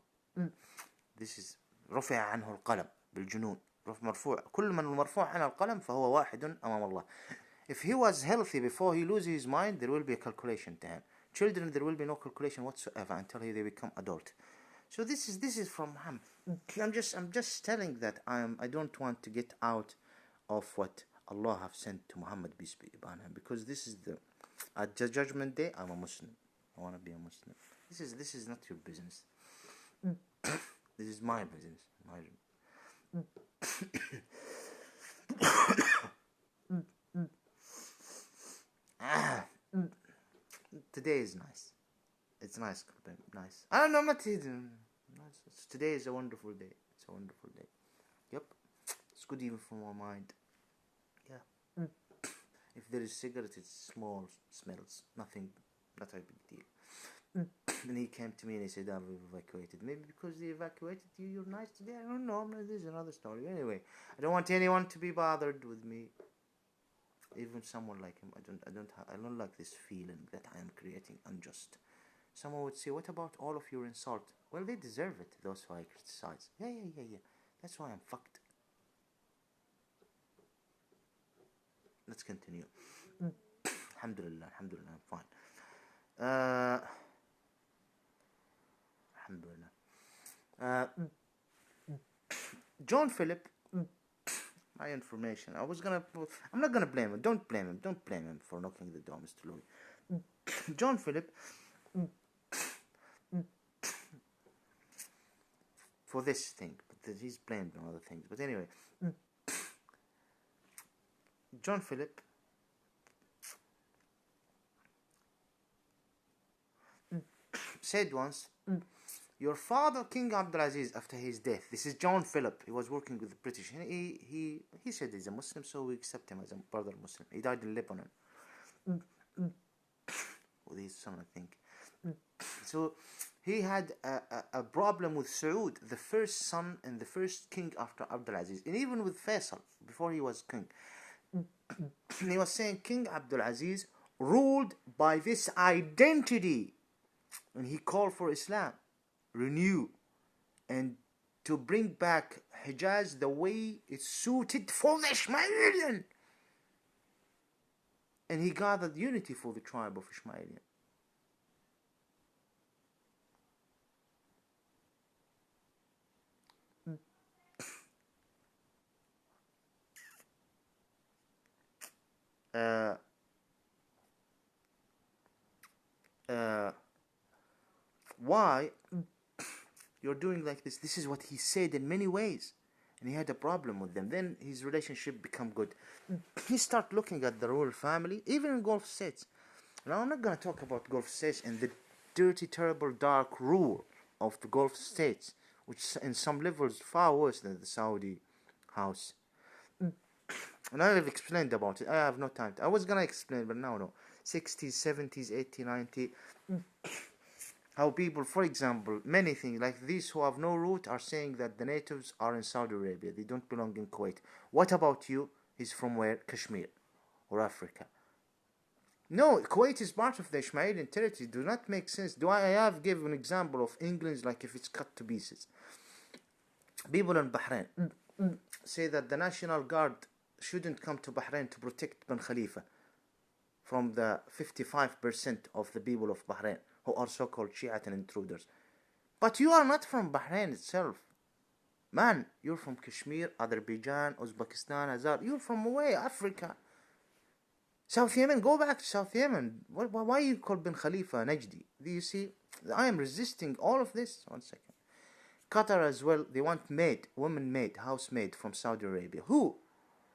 This is رفع عنه القلم بالجنون. مرفوع كل من مرفوع عنه القلم فهو واحد أمام الله. If he was healthy before he loses his mind, there will be a calculation to him. Children, there will be no calculation whatsoever until they become adult. So this is from him. I'm just telling that I don't want to get out of what Allah have sent to Muhammad, peace be upon him, because this is the at the judgment day. I'm a Muslim. I want to be a Muslim. This is not your business. This is my business. Today is nice. It's nice. Nice. I don't know. I'm not hidden. Today is a wonderful day. It's a wonderful day. Yep. It's good even for my mind. Yeah. If there is cigarette, it's small smells. Nothing. Not a big deal. And he came to me and he said, I've evacuated. Maybe because they evacuated you, you're nice today. I don't know. This is another story. Anyway, I don't want anyone to be bothered with me. Even someone like him, I don't like this feeling that I am creating unjust. Someone would say, what about all of your insult? Well, they deserve it, those who I criticize. Yeah. That's why I'm fucked. Let's continue. Alhamdulillah, I'm fine. Alhamdulillah. John Philip, my information. I'm not gonna blame him. Don't blame him for knocking the door, Mr. Louis. John Philip, for this thing, but he's blamed on other things. But anyway, John Philip said once, your father, King Abdulaziz, after his death, this is John Philip, he was working with the British, he said he's a Muslim, so we accept him as a brother Muslim. He died in Lebanon with his son, I think. So he had a problem with Saud, the first son and the first king after Abdulaziz, and even with Faisal before he was king. He was saying King Abdulaziz ruled by this identity, and he called for Islam, renew, and to bring back Hijaz the way it suited for the Ishmaelian. And he gathered unity for the tribe of Ishmaelian. Why you're doing like this? This is what he said in many ways, and he had a problem with them. Then his relationship become good. He start looking at the royal family, even in Gulf states. Now I'm not gonna talk about Gulf states and the dirty, terrible, dark rule of the Gulf states, which in some levels far worse than the Saudi house. And I have explained about it. I have no time. I was gonna explain, but now no. 60s, 70s, 80s, 90s. How people, for example, many things like these who have no root are saying that the natives are in Saudi Arabia. They don't belong in Kuwait. What about you? He's from where? Kashmir or Africa. No, Kuwait is part of the Ishmaelian territory. Do not make sense. I have given an example of England, like if it's cut to pieces. People in Bahrain say that the National Guard shouldn't come to Bahrain to protect Ben Khalifa from the 55% of the people of Bahrain who are so-called Shiite and intruders. But you are not from Bahrain itself. Man, you're from Kashmir, Azerbaijan, Uzbekistan, Azar. You're from away, Africa. South Yemen, go back to South Yemen. Why you call Ben Khalifa Najdi? Do you see? I am resisting all of this. 1 second. Qatar as well, they want maid, woman maid, housemaid from Saudi Arabia. Who?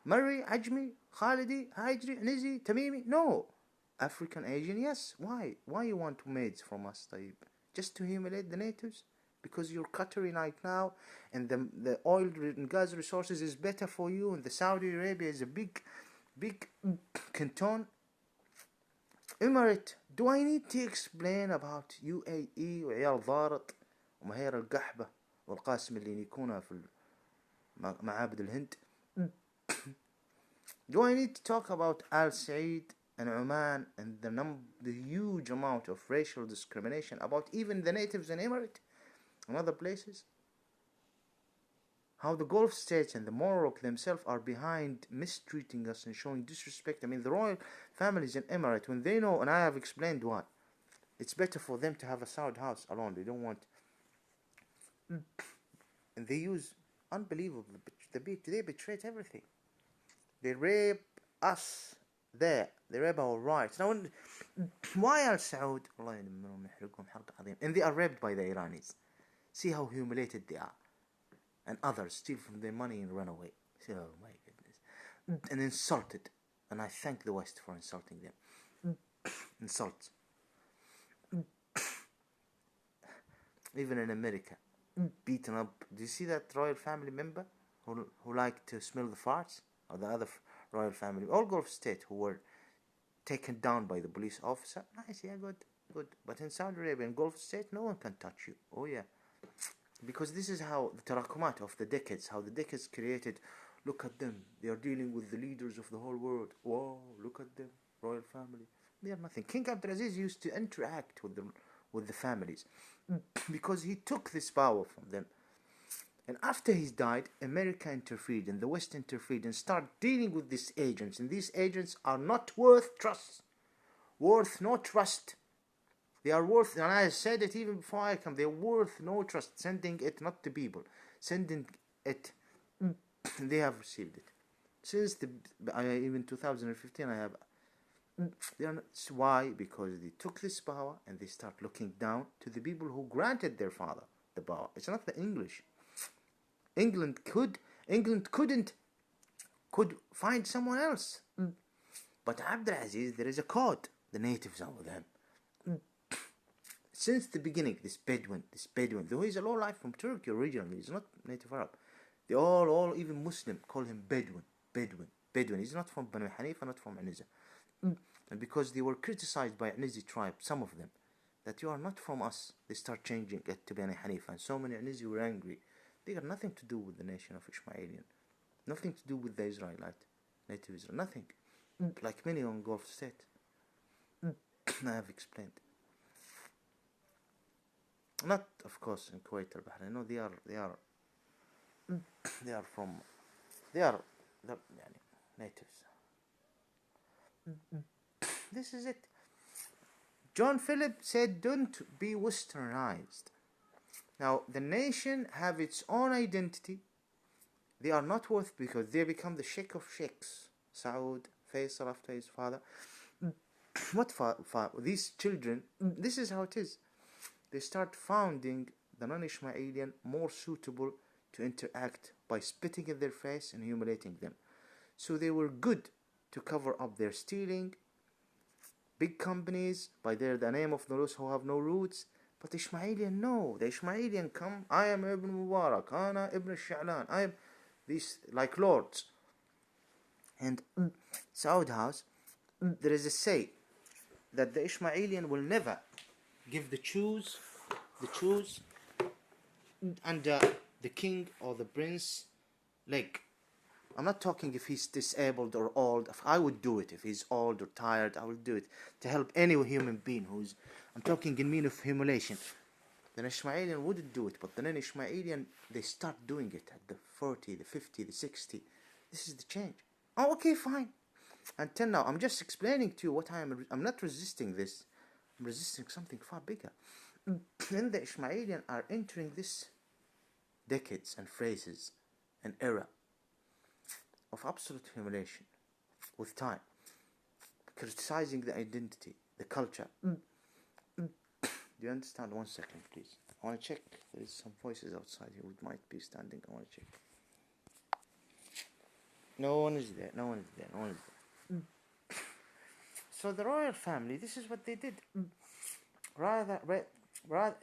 Murray, Ajmi, Khalidi, Hajri, Nizi, Tamimi? No. African, Asian, yes. Why? Why you want maids from us, Taib? Just to humiliate the natives? Because you're Qatari right now, and the oil and gas resources is better for you, and the Saudi Arabia is a big canton. Emirate, do I need to explain about UAE وعيال ضارط ومهير القحبة والقاسم اللي يكونها في معابد الهند? Do I need to talk about Al Said and Oman and the huge amount of racial discrimination about even the natives in Emirate and other places? How the Gulf states and the Morocco themselves are behind mistreating us and showing disrespect. I mean, the royal families in Emirate, when they know, and I have explained why, it's better for them to have a Saudi house alone. They don't want and they use unbelievable. They betrayed everything. They rape us there. They rape our rights. Now, why are Saud? And they are raped by the Iranis. See how humiliated they are. And others steal from their money and run away. Oh my goodness. And insulted. And I thank the West for insulting them. Insults. Even in America. Beaten up. Do you see that royal family member who liked to smell the farts? Or the other royal family, all Gulf state who were taken down by the police officer. Nice, yeah, good. But in Saudi Arabia, in Gulf state, no one can touch you. Oh yeah, because this is how the tarakumat of the decades, how the decades created. Look at them, they are dealing with the leaders of the whole world. Whoa, look at them, royal family. They are nothing. King Abdulaziz used to interact with the families because he took this power from them. And after he died, America interfered and the West interfered and started dealing with these agents. And these agents are not worth trust. Worth no trust. They are worth, and I said it even before I come, they're worth no trust. Sending it not to people. Sending it, they have received it. Since even 2015 I have, they are not, why? Because they took this power and they start looking down to the people who granted their father the power. It's not the English. England could find someone else. But Abdulaziz, there is a code. The natives are with him. Since the beginning, this Bedouin, though he's a low life from Turkey originally, he's not native Arab. They all even Muslim, call him Bedouin. He's not from Banu Hanifa, not from Aniza. And because they were criticized by Anizi tribe, some of them, that you are not from us, they start changing it to Banu Hanifa. And so many Anizi were angry. They got nothing to do with the nation of Ishmaelian. Nothing to do with the Israelite, native Israel. Nothing. Like many on Gulf state. I have explained. Not, of course, in Kuwait or Bahrain. No, they are natives. This is it. John Philip said, don't be westernized. Now, the nation have its own identity. They are not worth because they become the sheikh of sheikhs. Saud, Faisal after his father. What these children, this is how it is. They start founding the non-Ishmaelian more suitable to interact by spitting in their face and humiliating them. So they were good to cover up their stealing. Big companies, by the name of those who have no roots. But the Ishmaelian, no. The Ishmaelian come, I am Ibn Mubarak, Ana Ibn Sha'lan, I am these, like lords. And Saud House, there is a say that the Ishmaelian will never give the choose under the king or the prince leg. I'm not talking if he's disabled or old. I would do it if he's old or tired. I will do it to help any human being who's. I'm talking in mean of humiliation. The Ishmaelian wouldn't do it, but the non-Ishmaelian, they start doing it at the 40, the 50, the 60. This is the change. Oh, okay, fine. Until now, I'm just explaining to you what I'm not resisting this. I'm resisting something far bigger. Then the Ishmaelian are entering this decades and phases, an era of absolute humiliation with time, criticizing the identity, the culture. Do you understand? 1 second, please. I want to check. There is some voices outside here who might be standing. I want to check. No one is there. So the royal family, this is what they did. Rather,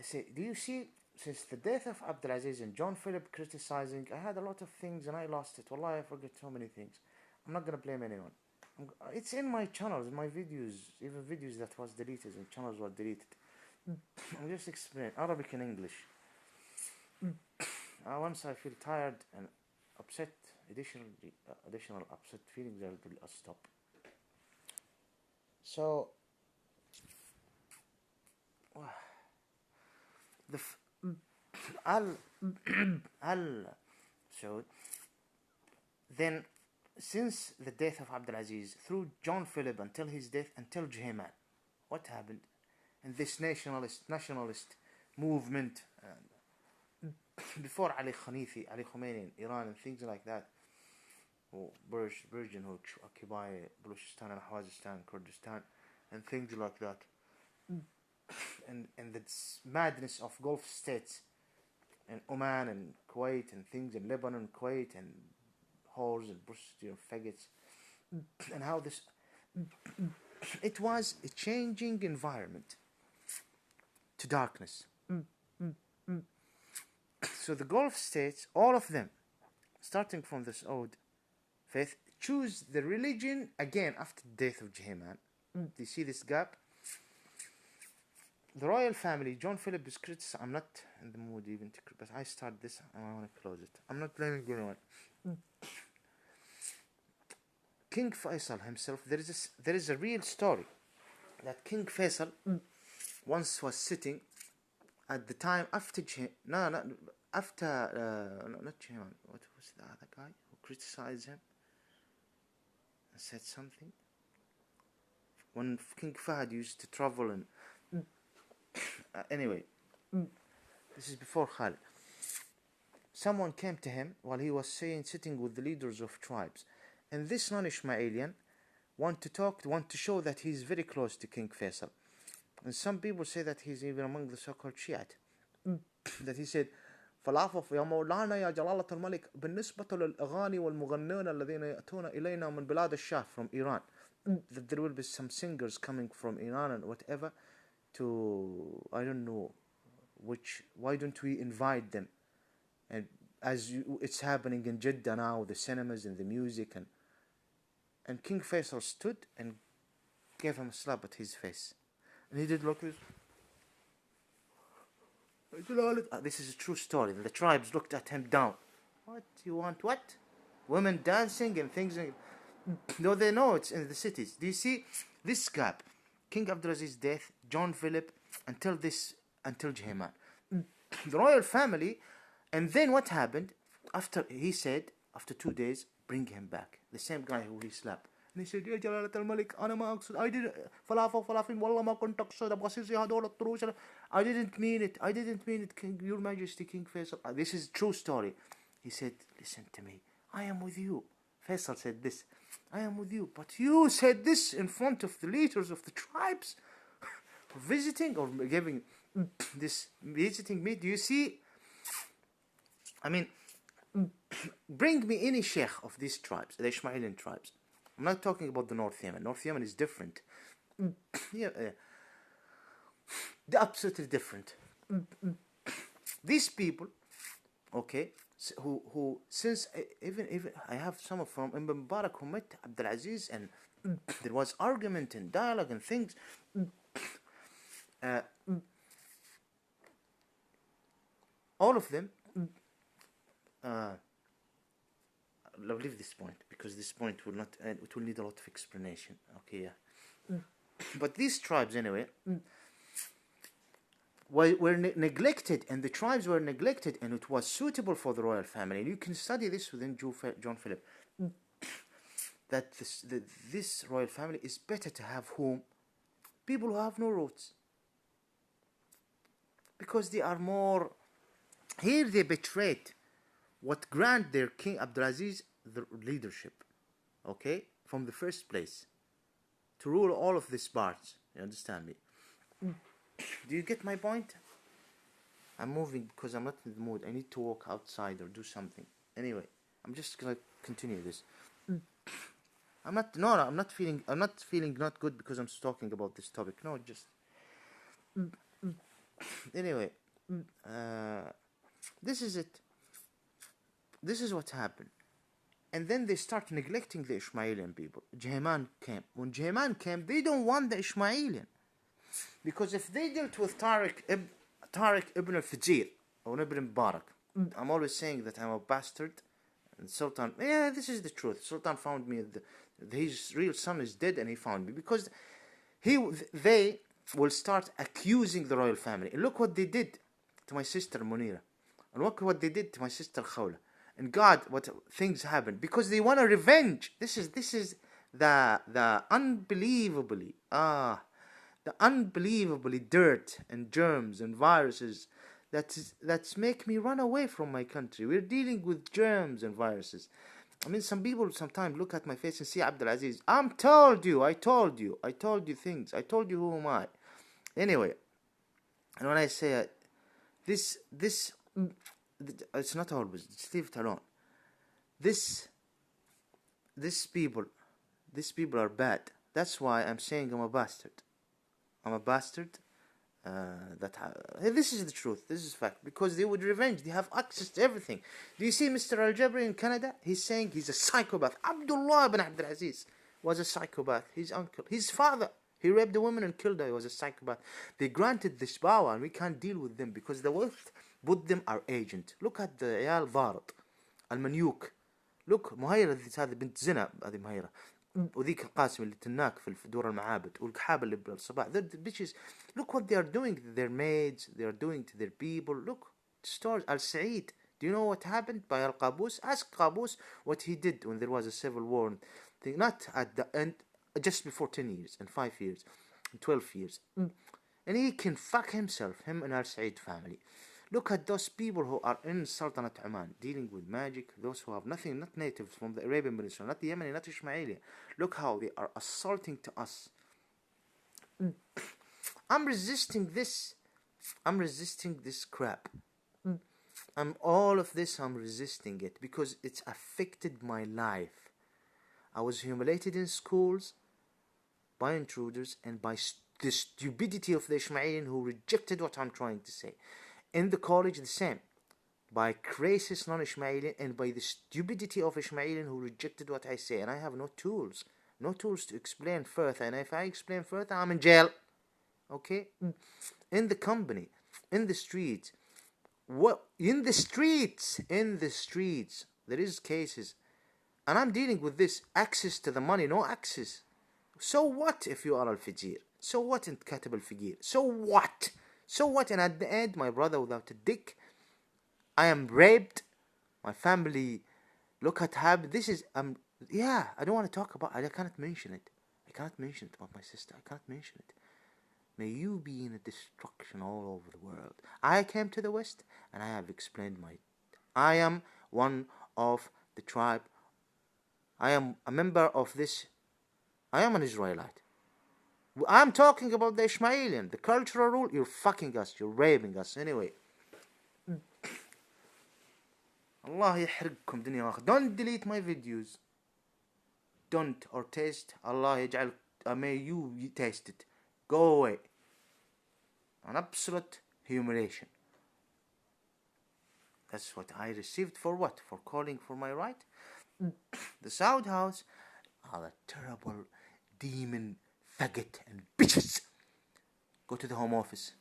say, do you see, since the death of Abdulaziz and John Philip criticizing, I had a lot of things and I lost it. Wallahi, I forget so many things. I'm not going to blame anyone. It's in my channels, in my videos, even videos that was deleted and channels were deleted. I'll just explain Arabic and English. Once I feel tired and upset, additional upset feelings, I'll stop. So, so then, since the death of Abdulaziz, through John Philip until his death, until Juhayman, what happened? And this nationalist movement, before Ali Khomeini in Iran and things like that, or Persian who occupy Balochistan and Khuzestan, Kurdistan, and things like that, and the madness of Gulf states, and Oman and Kuwait and things, and Lebanon, Kuwait, and whores and prostitutes and faggots, and how this, it was a changing environment to darkness. So the Gulf states, all of them, starting from this old faith, choose the religion again after the death of Jehaman. Do you see this gap? The royal family, John Philip is criticized. I'm not in the mood even to, but I start this and I want to close it. I'm not blaming anyone. King Faisal himself, there is a real story that King Faisal once was sitting at the time after not Jehaman. What was the other guy who criticized him and said something? When King Fahd used to travel and anyway, this is before Khalid. Someone came to him while he was sitting with the leaders of tribes, and this non-Ishmaelian want to show that he's very close to King Faisal. And some people say that he's even among the so-called Shiite. That he said, فالعفو يا مولانا يا جلالة الملك بالنسبة للأغاني والمغنين الذين يأتون إلينا من بلاد الشام, from Iran. That there will be some singers coming from Iran and whatever to, I don't know why don't we invite them? And it's happening in Jeddah now, the cinemas and the music, and King Faisal stood and gave him a slap at his face, and he did like this. This is a true story. The tribes looked at him down. What you want? What? Women dancing and things. No, they know it's in the cities. Do you see this gap? King Abdulaziz's death, John Philip, until Jehaman. The royal family, and then what happened? He said, after 2 days, bring him back. The same guy who he slapped. And he said, يا جلالة الملك أنا ما أقصد. I didn't فلافل والله ما كنت أقصد أبغى أصير زي هذول الطروش. I didn't mean it, King, Your Majesty, King Faisal. This is a true story. He said, listen to me. I am with you. Faisal said this. I am with you. But you said this in front of the leaders of the tribes. Visiting or giving this visiting me. Do you see? I mean, bring me any sheikh of these tribes, the Ishmaelian tribes. I'm not talking about the North Yemen. North Yemen is different. They're absolutely different. These people, okay, who since even I have some from Ibn Mubarak who met Abdulaziz, and there was argument and dialogue and things. All of them. I'll leave this point because this point will not. It will need a lot of explanation. Okay, yeah. But these tribes, anyway, were neglected, and the tribes were neglected, and it was suitable for the royal family. And you can study this within John Philip. That this royal family is better to have whom? People who have no roots, because they are more. Here they betrayed what grant their King Abdulaziz the leadership, okay, from the first place, to rule all of these parts. You understand me? Do you get my point? I'm moving because I'm not in the mood. I need to walk outside or do something. Anyway, I'm just gonna continue this. I'm not feeling not good because I'm talking about this topic. No, just anyway. This is it. This is what happened. And then they start neglecting the Ishmaelian people. Jehaman came. When Jehaman came, they don't want the Ishmaelian. Because if they dealt with Tariq ibn al-Fajir or Ibn Mubarak, I'm always saying that I'm a bastard. And Sultan, this is the truth. Sultan found me, his real son is dead, and he found me. Because they will start accusing the royal family. And look what they did to my sister Munira. And look what they did to my sister Khawla. And God, what things happened. Because they want a revenge. This is the unbelievably dirt and germs and viruses that's make me run away from my country. We're dealing with germs and viruses. I mean, some people sometimes look at my face and see Abdulaziz. I told you things. I told you who am I. Anyway, and when I say this, it's not always. Just leave it alone. This people are bad. That's why I'm saying I'm a bastard. I'm a bastard. This is the truth. This is fact. Because they would revenge. They have access to everything. Do you see Mr. Al-Jabri in Canada? He's saying he's a psychopath. Abdullah ibn Abdulaziz was a psychopath. His uncle, his father, he raped a woman and killed her. He was a psychopath. They granted this power and we can't deal with them because the West put them our agent. Look at the عيال ضارط المنيوك. Look, مهيرة هذه بنت زنا هذه مهيرة. وذيك القاسم اللي تناك في دور المعابد والكحابة اللي بالصباح. The bitches, look what they are doing to their maids, they are doing to their people. Look, stores Al Said. Do you know what happened by Al Qabus? Ask Qabus what he did when there was a civil war. Not at the end, just before 10 years and 5 years and 12 years. And he can fuck himself, him and Al Said family. Look at those people who are in Sultanate Oman, dealing with magic, those who have nothing, not natives from the Arabian Peninsula, not the Yemeni, not Ismaili. Look how they are assaulting to us. I'm resisting this crap. All of this, I'm resisting it because it's affected my life. I was humiliated in schools by intruders and by the stupidity of the Ismailian who rejected what I'm trying to say. In the college, the same. By racist non-Ishmaelian and by the stupidity of Ishmaelian who rejected what I say. And I have no tools. No tools to explain further. And if I explain further, I'm in jail. Okay? In the company. In the streets. What? In the streets. There is cases. And I'm dealing with this. Access to the money. No access. So what if you are al-Fajir? So what in Katib al-Fajir? So what? So what? And at the end, my brother without a dick, I am raped. My family, look at how this is. I don't want to talk about. I cannot mention it. I cannot mention it about my sister. I cannot mention it. May you be in a destruction all over the world. I came to the West, and I have explained I am one of the tribe. I am a member of this. I am an Israelite. I'm talking about the Ishmaelian, the cultural rule. You're fucking us. You're raping us. Anyway. Allah يحرقكم دنيا آخر. Don't delete my videos. Don't. Or taste. Allah يجعل. May you taste it. Go away. An absolute humiliation. That's what I received for what? For calling for my right? The Saud House are a terrible demon faggot and bitches. Go to the Home Office.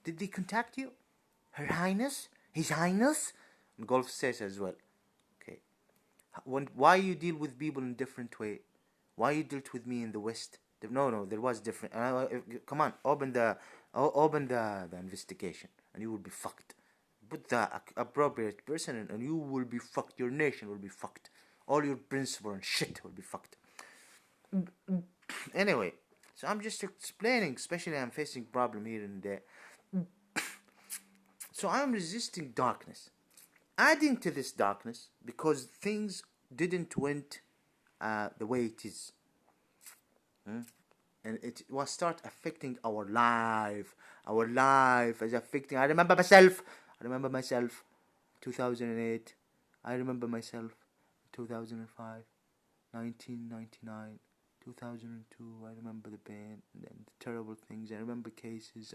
Did they contact you? Her Highness? His Highness? And Gulf says as well. Okay. Why you deal with people in different way? Why you dealt with me in the West? No, there was different. Come on, open the investigation, and you will be fucked. Put the appropriate person in, and you will be fucked. Your nation will be fucked. All your principle and shit will be fucked. Anyway. So I'm just explaining, especially I'm facing problem here and there. So I'm resisting darkness. Adding to this darkness, because things didn't went the way it is. And it was start affecting our life. Our life is affecting. I remember myself. 2008. I remember myself. 2005. 1999. 2002, I remember the pain and the terrible things. I remember cases.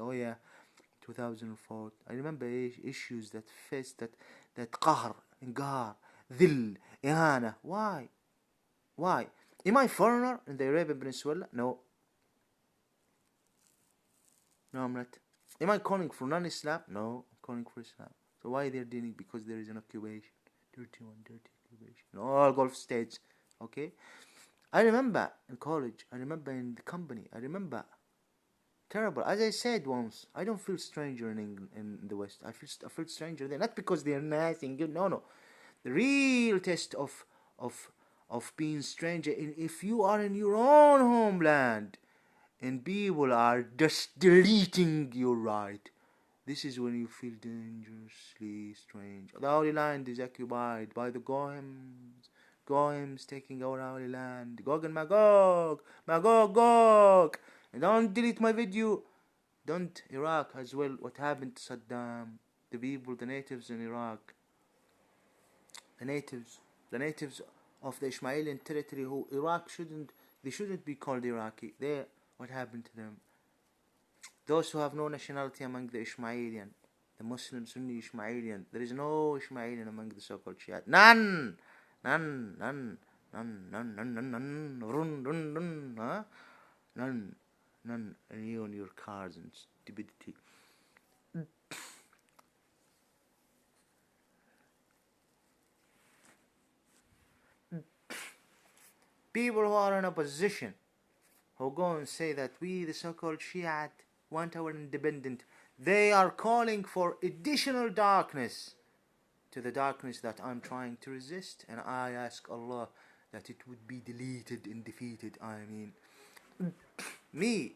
2004. I remember issues that faced that قهر, انقهار, ذل, إهانة. Why? Am I foreigner in the Arabian Peninsula? No, I'm not. Am I calling for non-Islam? No, I'm calling for Islam. So why they're dealing? Because there is an occupation. Dirty occupation. In all Gulf states. Okay? I remember in college, I remember in the company, I remember terrible. As I said once, I don't feel stranger in England, in the West. I feel stranger there, not because they're nice and good. No. The real test of being stranger, if you are in your own homeland, and people are just deleting your right, This is when you feel dangerously strange. The Holy Land is occupied by the Goyim. Goyim's taking our Holy Land. Gog and Magog! Magog, Gog! And don't delete my video. Don't. Iraq as well. What happened to Saddam? The people, the natives in Iraq. The natives of the Ismailian territory who they shouldn't be called Iraqi. What happened to them? Those who have no nationality among the Ismailian, the Muslim Sunni Ismailian, there is no Ismailian among the so-called Shiite. None, run, huh? None, and you and your cars and stupidity. People who are in a position, who go and say that we, the so-called Shiite, want our independence, they are calling for additional darkness to the darkness that I'm trying to resist, and I ask Allah that it would be deleted and defeated. I mean, me.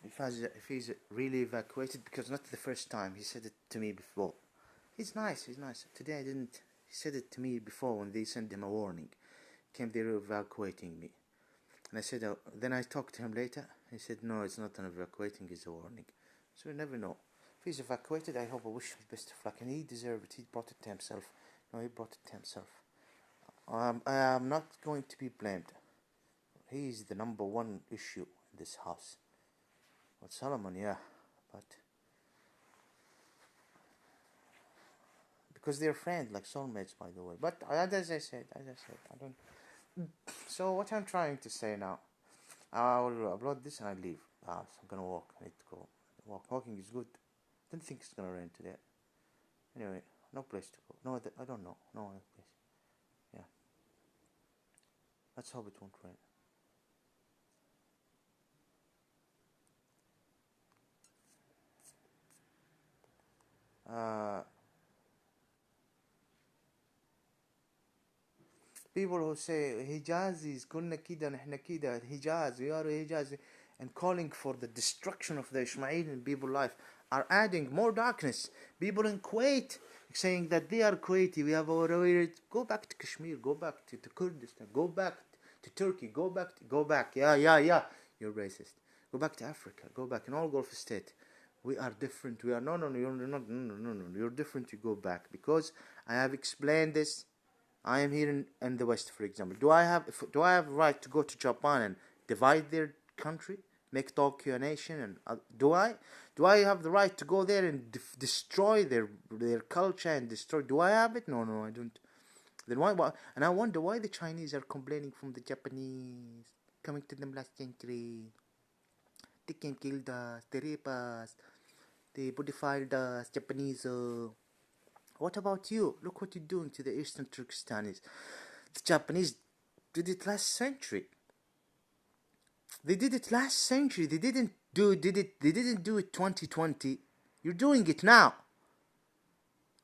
If he's really evacuated, because not the first time, he said it to me before. He's nice. Today I didn't. He said it to me before when they sent him a warning. Came there evacuating me. And I said, then I talked to him later. He said, no, it's not an evacuating, it's a warning. So you never know. If he's evacuated, I hope I wish him best of luck. And he deserved it. He brought it to himself. No, he brought it to himself. I am not going to be blamed. He is the number one issue in this house. But Solomon, yeah. But because they're friends, like soulmates, by the way. But as I said, I don't. So what I'm trying to say now, I will upload this and I leave. So I'm gonna walk. I need to go. Walking is good. Don't think it's gonna rain today. Anyway, no place to go. No, I don't know. No place. Yeah. Let's hope it won't rain. People who say Hijazis, kunna kida, nahna kida, Hijaz, we are Hijaz, and calling for the destruction of the Ismaili people's life are adding more darkness. People in Kuwait saying that they are Kuwaiti, we have our go back to Kashmir, go back to Kurdistan, go back to Turkey, go back. Yeah, you're racist. Go back to Africa, go back in all Gulf state. We are different. We are no, you're not. No. You're different. You go back because I have explained this. I am here in the West, for example. Do I have right to go to Japan and divide their country, make Tokyo a nation? And do I have the right to go there and destroy their culture and destroy? Do I have it? No, I don't. Then why? And I wonder why the Chinese are complaining from the Japanese coming to them last century. They came, killed us, they raped us, they defiled us, Japanese. What about you? Look what you're doing to the Eastern Turkestanis. The Japanese did it last century. They did it last century. They didn't do it 2020. You're doing it now.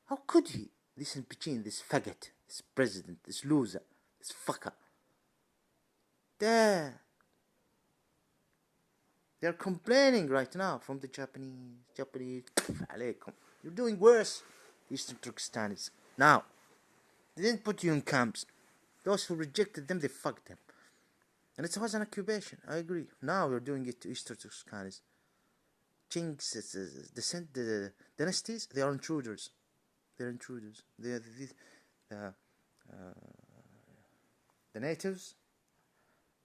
How could he? This Pichin, this faggot, this president, this loser, this fucker. They're complaining right now from the Japanese. You're doing worse, Eastern Turkestanis. Now, they didn't put you in camps. Those who rejected them, they fucked them. And it was an occupation, I agree. Now we're doing it to Eastern Turkestanis. Chinks, the dynasties, they are intruders. They're intruders. The natives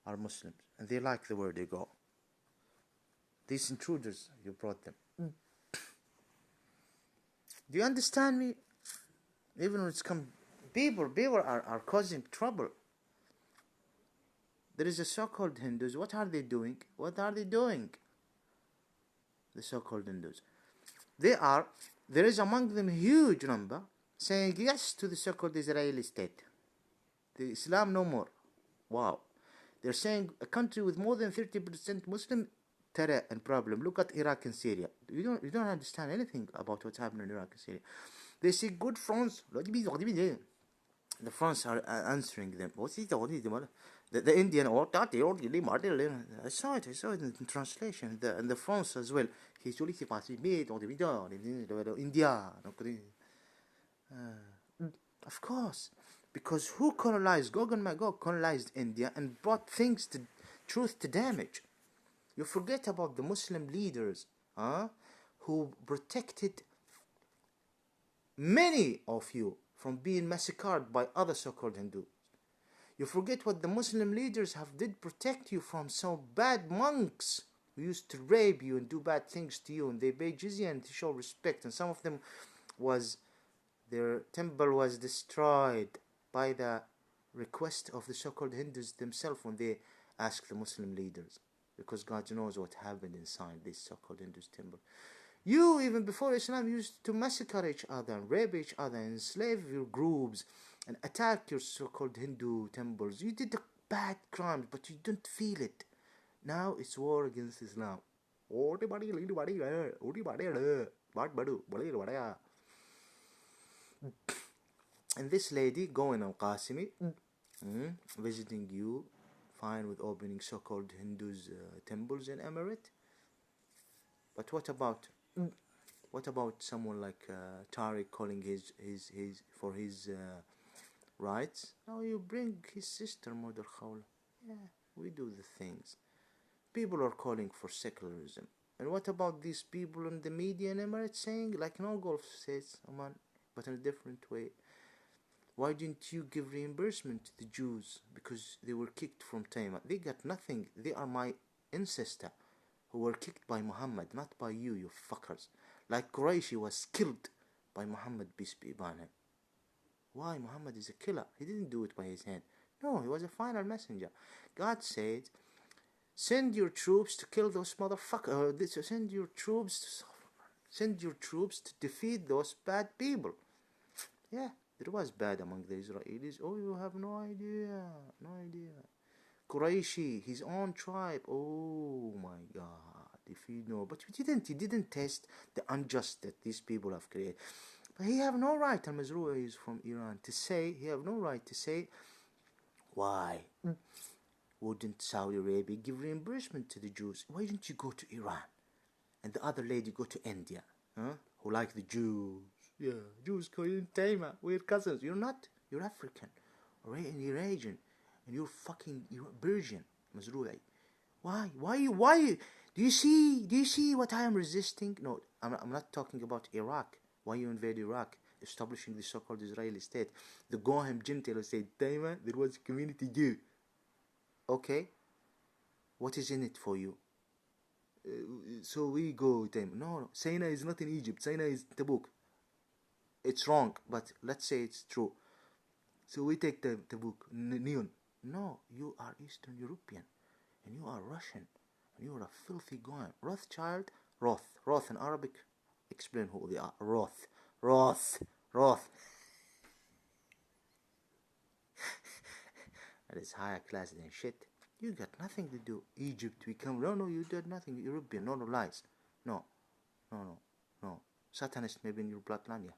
are Muslims, and they like the where they go. These intruders, you brought them. Do you understand me? Even when it's come, people are causing trouble. There is a so-called Hindus. What are they doing? The so-called Hindus. There is among them a huge number saying yes to the so-called Israeli state. The Islam no more. Wow. They're saying a country with more than 30% Muslim terror and problem. Look at Iraq and Syria. You don't understand anything about what's happening in Iraq and Syria. They say good France. The France are answering them. The Indian, or I saw it in translation, in the France as well. He's only India. Of course, because who colonized? Gog and Magog colonized India and brought things to truth to damage. You forget about the Muslim leaders, who protected many of you from being massacred by other so-called Hindus. You forget what the Muslim leaders have did protect you from some bad monks who used to rape you and do bad things to you, and they paid jizya and to show respect, and some of them their temple was destroyed by the request of the so-called Hindus themselves when they asked the Muslim leaders, because God knows what happened inside this so-called Hindus temple. You, even before Islam, used to massacre each other and rape each other and enslave your groups and attack your so-called Hindu temples. You did the bad crimes, but you don't feel it. Now it's war against Islam. And this lady going on Qasimi, visiting you, fine with opening so-called Hindus temples in Emirate. But what about someone like Tariq calling his for his rights? Now you bring his sister Mother Khawla. Yeah, we do the things. People are calling for secularism. And what about these people in the media in Emirates saying, like no Gulf states, Oman, but in a different way? Why didn't you give reimbursement to the Jews because they were kicked from Taima? They got nothing. They are my ancestor who were kicked by Muhammad, not by you, you fuckers. Like Qurayshi was killed by Muhammad, peace be upon him. Why? Muhammad is a killer. He didn't do it by his hand. No, he was a final messenger. God said, send your troops to kill those motherfuckers. Send your troops to defeat those bad people. Yeah, there was bad among the Israelis. Oh, you have no idea. Qurayshi, his own tribe. Oh my God, if you know. But you didn't test the unjust that these people have created. But he have no right, Al-Mazrui is from Iran, he have no right to say, why wouldn't Saudi Arabia give reimbursement to the Jews? Why didn't you go to Iran? And the other lady go to India, who like the Jews. Yeah, Jews call you Taima, we're cousins. You're not, you're African, or Eurasian, and you're Persian, Mazrui. Why? Do you see what I am resisting? No, I'm not talking about Iraq. Why you invade Iraq, establishing the so-called Israeli state? The Gohem Gentiles said, Taima, there was a community Jew. Okay, what is in it for you? So we go, Taima. No, Sinai is not in Egypt. Sinai is Tabuk. It's wrong, but let's say it's true. So we take Tabuk, Neon. No, you are Eastern European, and you are Russian, and you are a filthy Goyim. Rothschild, Roth in Arabic. Explain who they are. Roth. That is higher class than shit. You got nothing to do. Egypt, we come. No, you did nothing. European, no lies. No. Satanist maybe in your bloodline, yeah.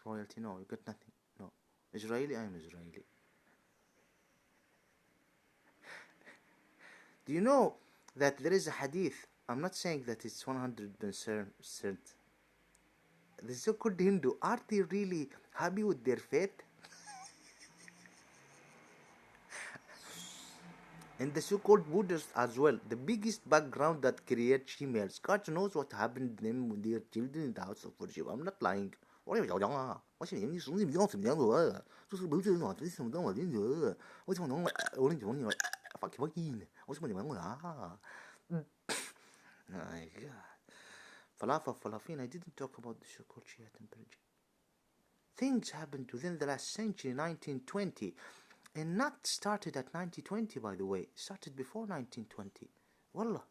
Royalty, no, you got nothing. No. Israeli, I am Israeli. Do you know that there is a hadith? I'm not saying that it's 100%. The so-called Hindu, are they really happy with their faith? And the so-called Buddhists as well. The biggest background that creates females. God knows what happened to them when they are children in the house of worship. I'm not lying. My God. Falafin, I didn't talk about the so-called Shia temperature. Things happened within the last century, 1920, and not started at 1920, by the way. Started before 1920. Wallah.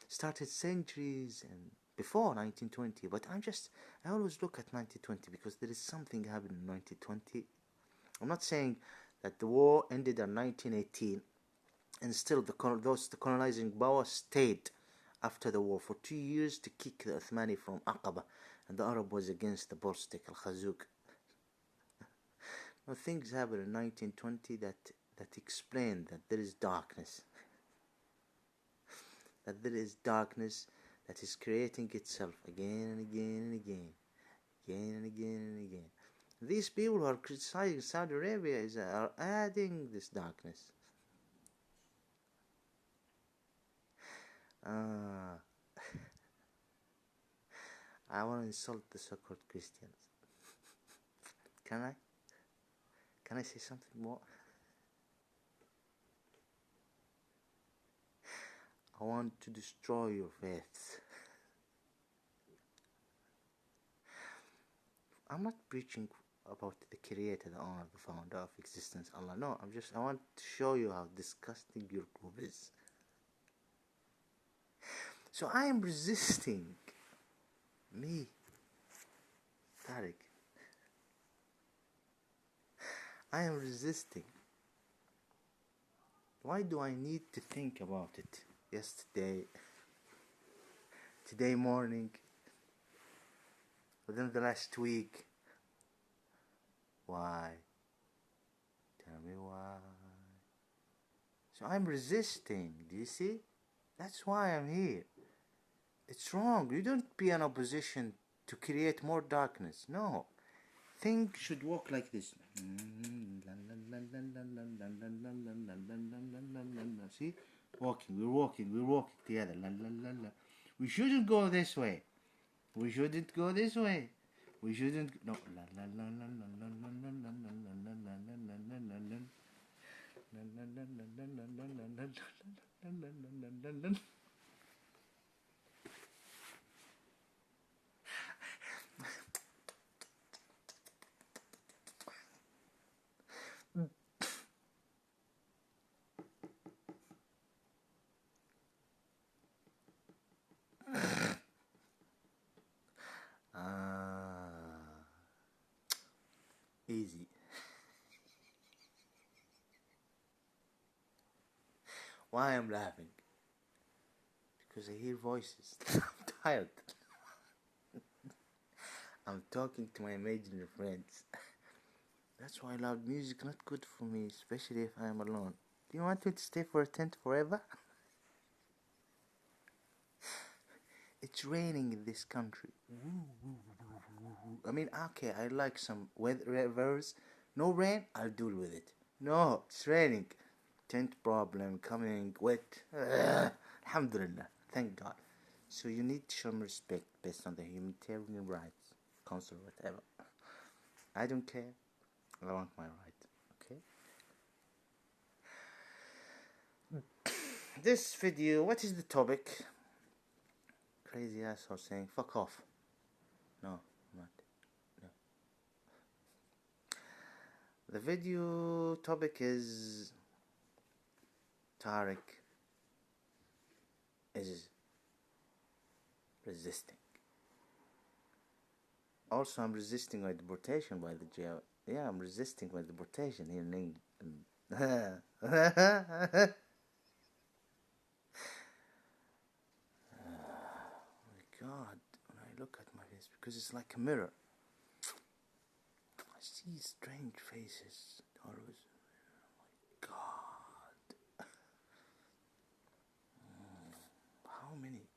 Started centuries and before 1920, but I always look at 1920 because there is something happened in 1920. I'm not saying that the war ended in 1918 and still the colonizing power stayed after the war for 2 years to kick the Uthmani from Aqaba, and the Arab was against the Borstik, Al-Khazouk. Now things happened in 1920 that that explain that there is darkness. That there is darkness that is creating itself again and again and again. Again and again and again. These people who are criticizing Saudi Arabia are adding this darkness. I want to insult the so-called Christians. Can I? Can I say something more? I want to destroy your faith. I'm not preaching about the creator, the owner, the founder of existence, Allah. No, I want to show you how disgusting your group is. So I am resisting. Me, Tariq. I am resisting. Why do I need to think about it? Yesterday, today morning, within the last week. Why? Tell me why. So I'm resisting. Do you see? That's why I'm here. It's wrong. You don't be in opposition to create more darkness. No. Things should walk like this. See? We're walking together. We shouldn't go this way. We shouldn't go this way. We shouldn't. No. Easy. Why I'm laughing? Because I hear voices. I'm tired. I'm talking to my imaginary friends. That's why loud music not good for me, especially if I am alone. Do you want me to stay for a tent forever? It's raining in this country. I mean, okay, I like some weathers. No rain, I'll deal with it. No, it's raining. Tent problem, coming, wet. Alhamdulillah, thank God. So you need to show me respect based on the humanitarian rights, council, whatever. I don't care. I want my right, okay? This video, what is the topic? Crazy asshole saying, fuck off. No, not. No. The video topic is Tariq is resisting. Also, I'm resisting my deportation by the jail. Yeah, I'm resisting my deportation here in England. God, when I look at my face, because it's like a mirror, I see strange faces. Always, oh my God, how many?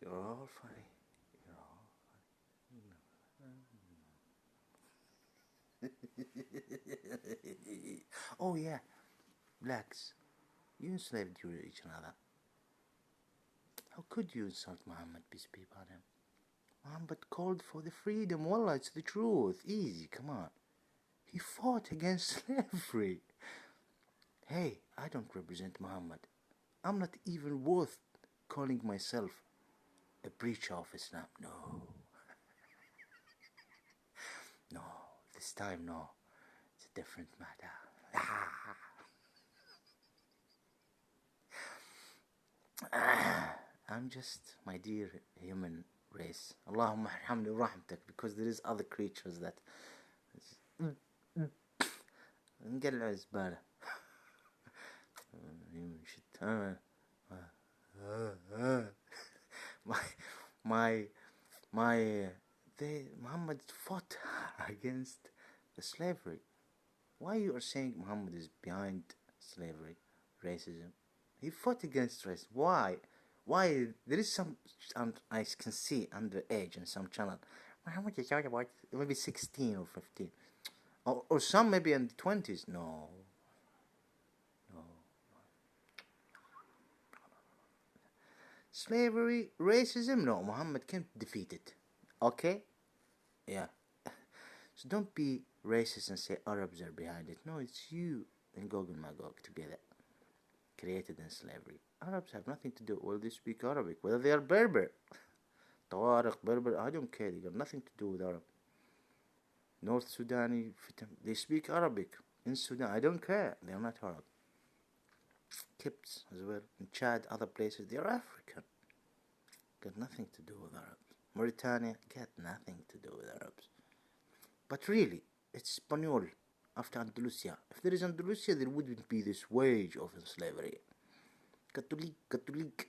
You're all funny. You're all funny. Oh yeah, blacks, you enslaved each other. How could you insult Muhammad, peace be upon him? Muhammad called for the freedom. Wallah, it's the truth. Easy, come on. He fought against slavery. Hey, I don't represent Muhammad. I'm not even worth calling myself a preacher of Islam. No. No, this time no. It's a different matter. I'm just my dear human race. Allahumma arhamni rahmatak, because there is other creatures that نقلع الزبالة. my Muhammad fought against the slavery. Why you are saying Muhammad is behind slavery, racism? He fought against racism. Why? Why? There is some, I can see underage in some channel. Muhammad is about maybe 16 or 15. Or some maybe in the 20s. No. No. Slavery, racism, no. Muhammad can't defeat it. Okay? Yeah. So don't be racist and say Arabs are behind it. No, it's you and Gog and Magog together created in slavery. Arabs have nothing to do. Well, they speak Arabic. Well, they are Berber. Tawariq, Berber, I don't care. They got nothing to do with Arab. North Sudani, they speak Arabic. In Sudan, I don't care. They are not Arab. Kipts as well. In Chad, other places, they are African. Got nothing to do with Arabs. Mauritania, got nothing to do with Arabs. But really, it's Spanish after Andalusia. If there is Andalusia, there wouldn't be this wage of slavery. Catholic.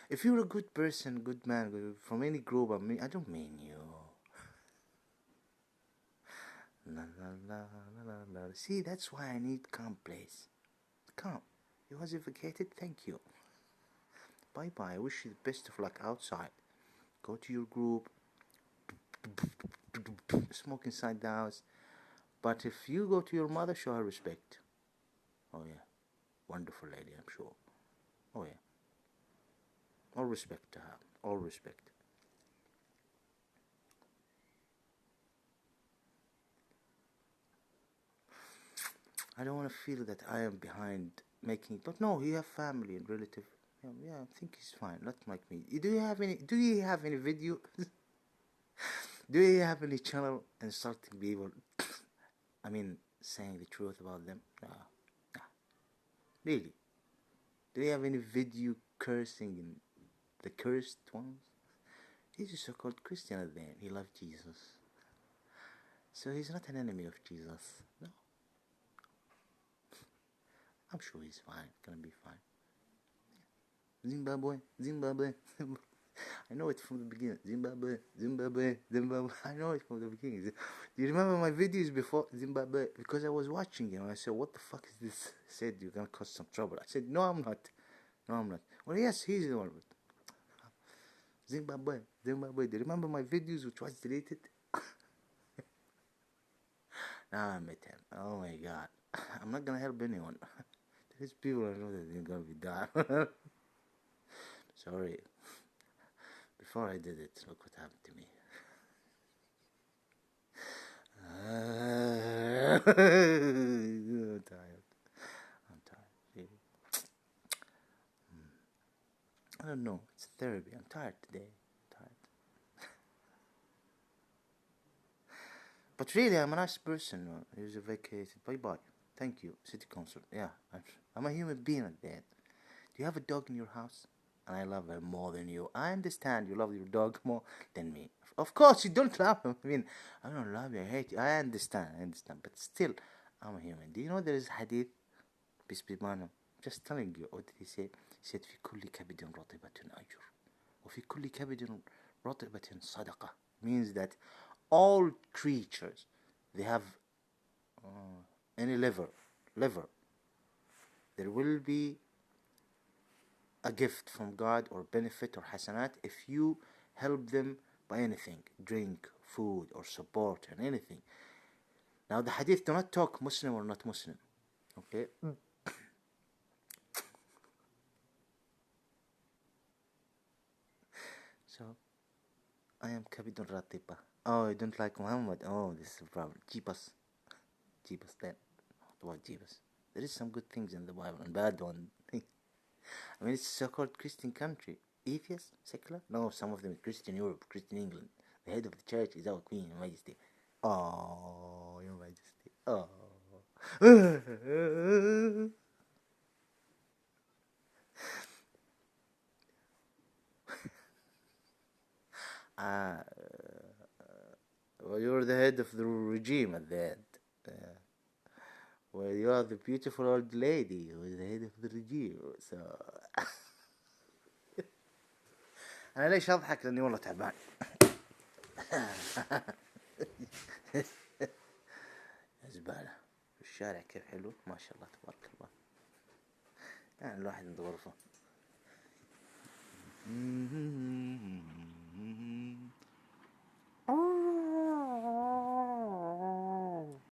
If you're a good person, good man, from any group, I don't mean you. La, la, la, la, la. See, that's why I need calm place. Calm. You was vacated? Thank you. Bye-bye. I wish you the best of luck outside. Go to your group. Smoke inside the house. But if you go to your mother, show her respect. Oh yeah. Wonderful lady, I'm sure. Oh yeah. All respect to her. All respect. I don't want to feel that I am behind making it. But no, you have family and relative. Yeah, I think he's fine. Not like me. Do you have any video? Do you have any channel insulting people? I mean, saying the truth about them? Nah. Really? Do you have any video cursing in the cursed ones? He's a so-called Christian at the end. He loved Jesus. So he's not an enemy of Jesus. No. I'm sure he's fine. Gonna be fine. Zimbabwe. I know it from the beginning. Zimbabwe. I know it from the beginning. Do you remember my videos before Zimbabwe? Because I was watching him. I said, what the fuck is this? He said, you're gonna cause some trouble. I said, no, I'm not. Well, yes, he's the one. Zimbabwe. Do you remember my videos which was deleted? Now I met him. Oh my god. I'm not gonna help anyone. There's people I know that they're gonna be dying. Sorry. Before I did it, look what happened to me. I'm tired. Really. I don't know. It's therapy. I'm tired today. But really, I'm a nice person. He's vacated. Bye-bye. Thank you. City Council. Yeah, I'm a human being at the end. Do you have a dog in your house? And I love her more than you. I understand you love your dog more than me. Of course, you don't love him. I mean, I don't love you. I hate you. I understand. But still, I'm a human. Do you know there is hadith? Peace be upon him. Just telling you. What did he say? He said, في كل كبد رطبة أجر وفي كل كبد رطبة صدقة. Means that all creatures, they have any liver, there will be a gift from God or benefit or hasanat if you help them by anything, drink, food or support and anything. Now the hadith do not talk Muslim or not Muslim, okay? So I am Kabidun Ratiba. Oh, you don't like Muhammad? Oh, this is a problem. Jeebus then. What Jeebus? There is some good things in the Bible and bad one. I mean, it's a so-called Christian country. Atheist? Secular? No, some of them are Christian Europe, Christian England. The head of the church is our Queen, Your Majesty. Oh, Your Majesty. Oh. Well, you're the head of the regime at the end. Well, you are the beautiful old lady who is the head of the regime. So انا ليش اضحك؟ لاني والله تعبان. زبالة الشارع كيف حلو ما شاء الله تبارك الله. يعني الواحد عنده غرفة.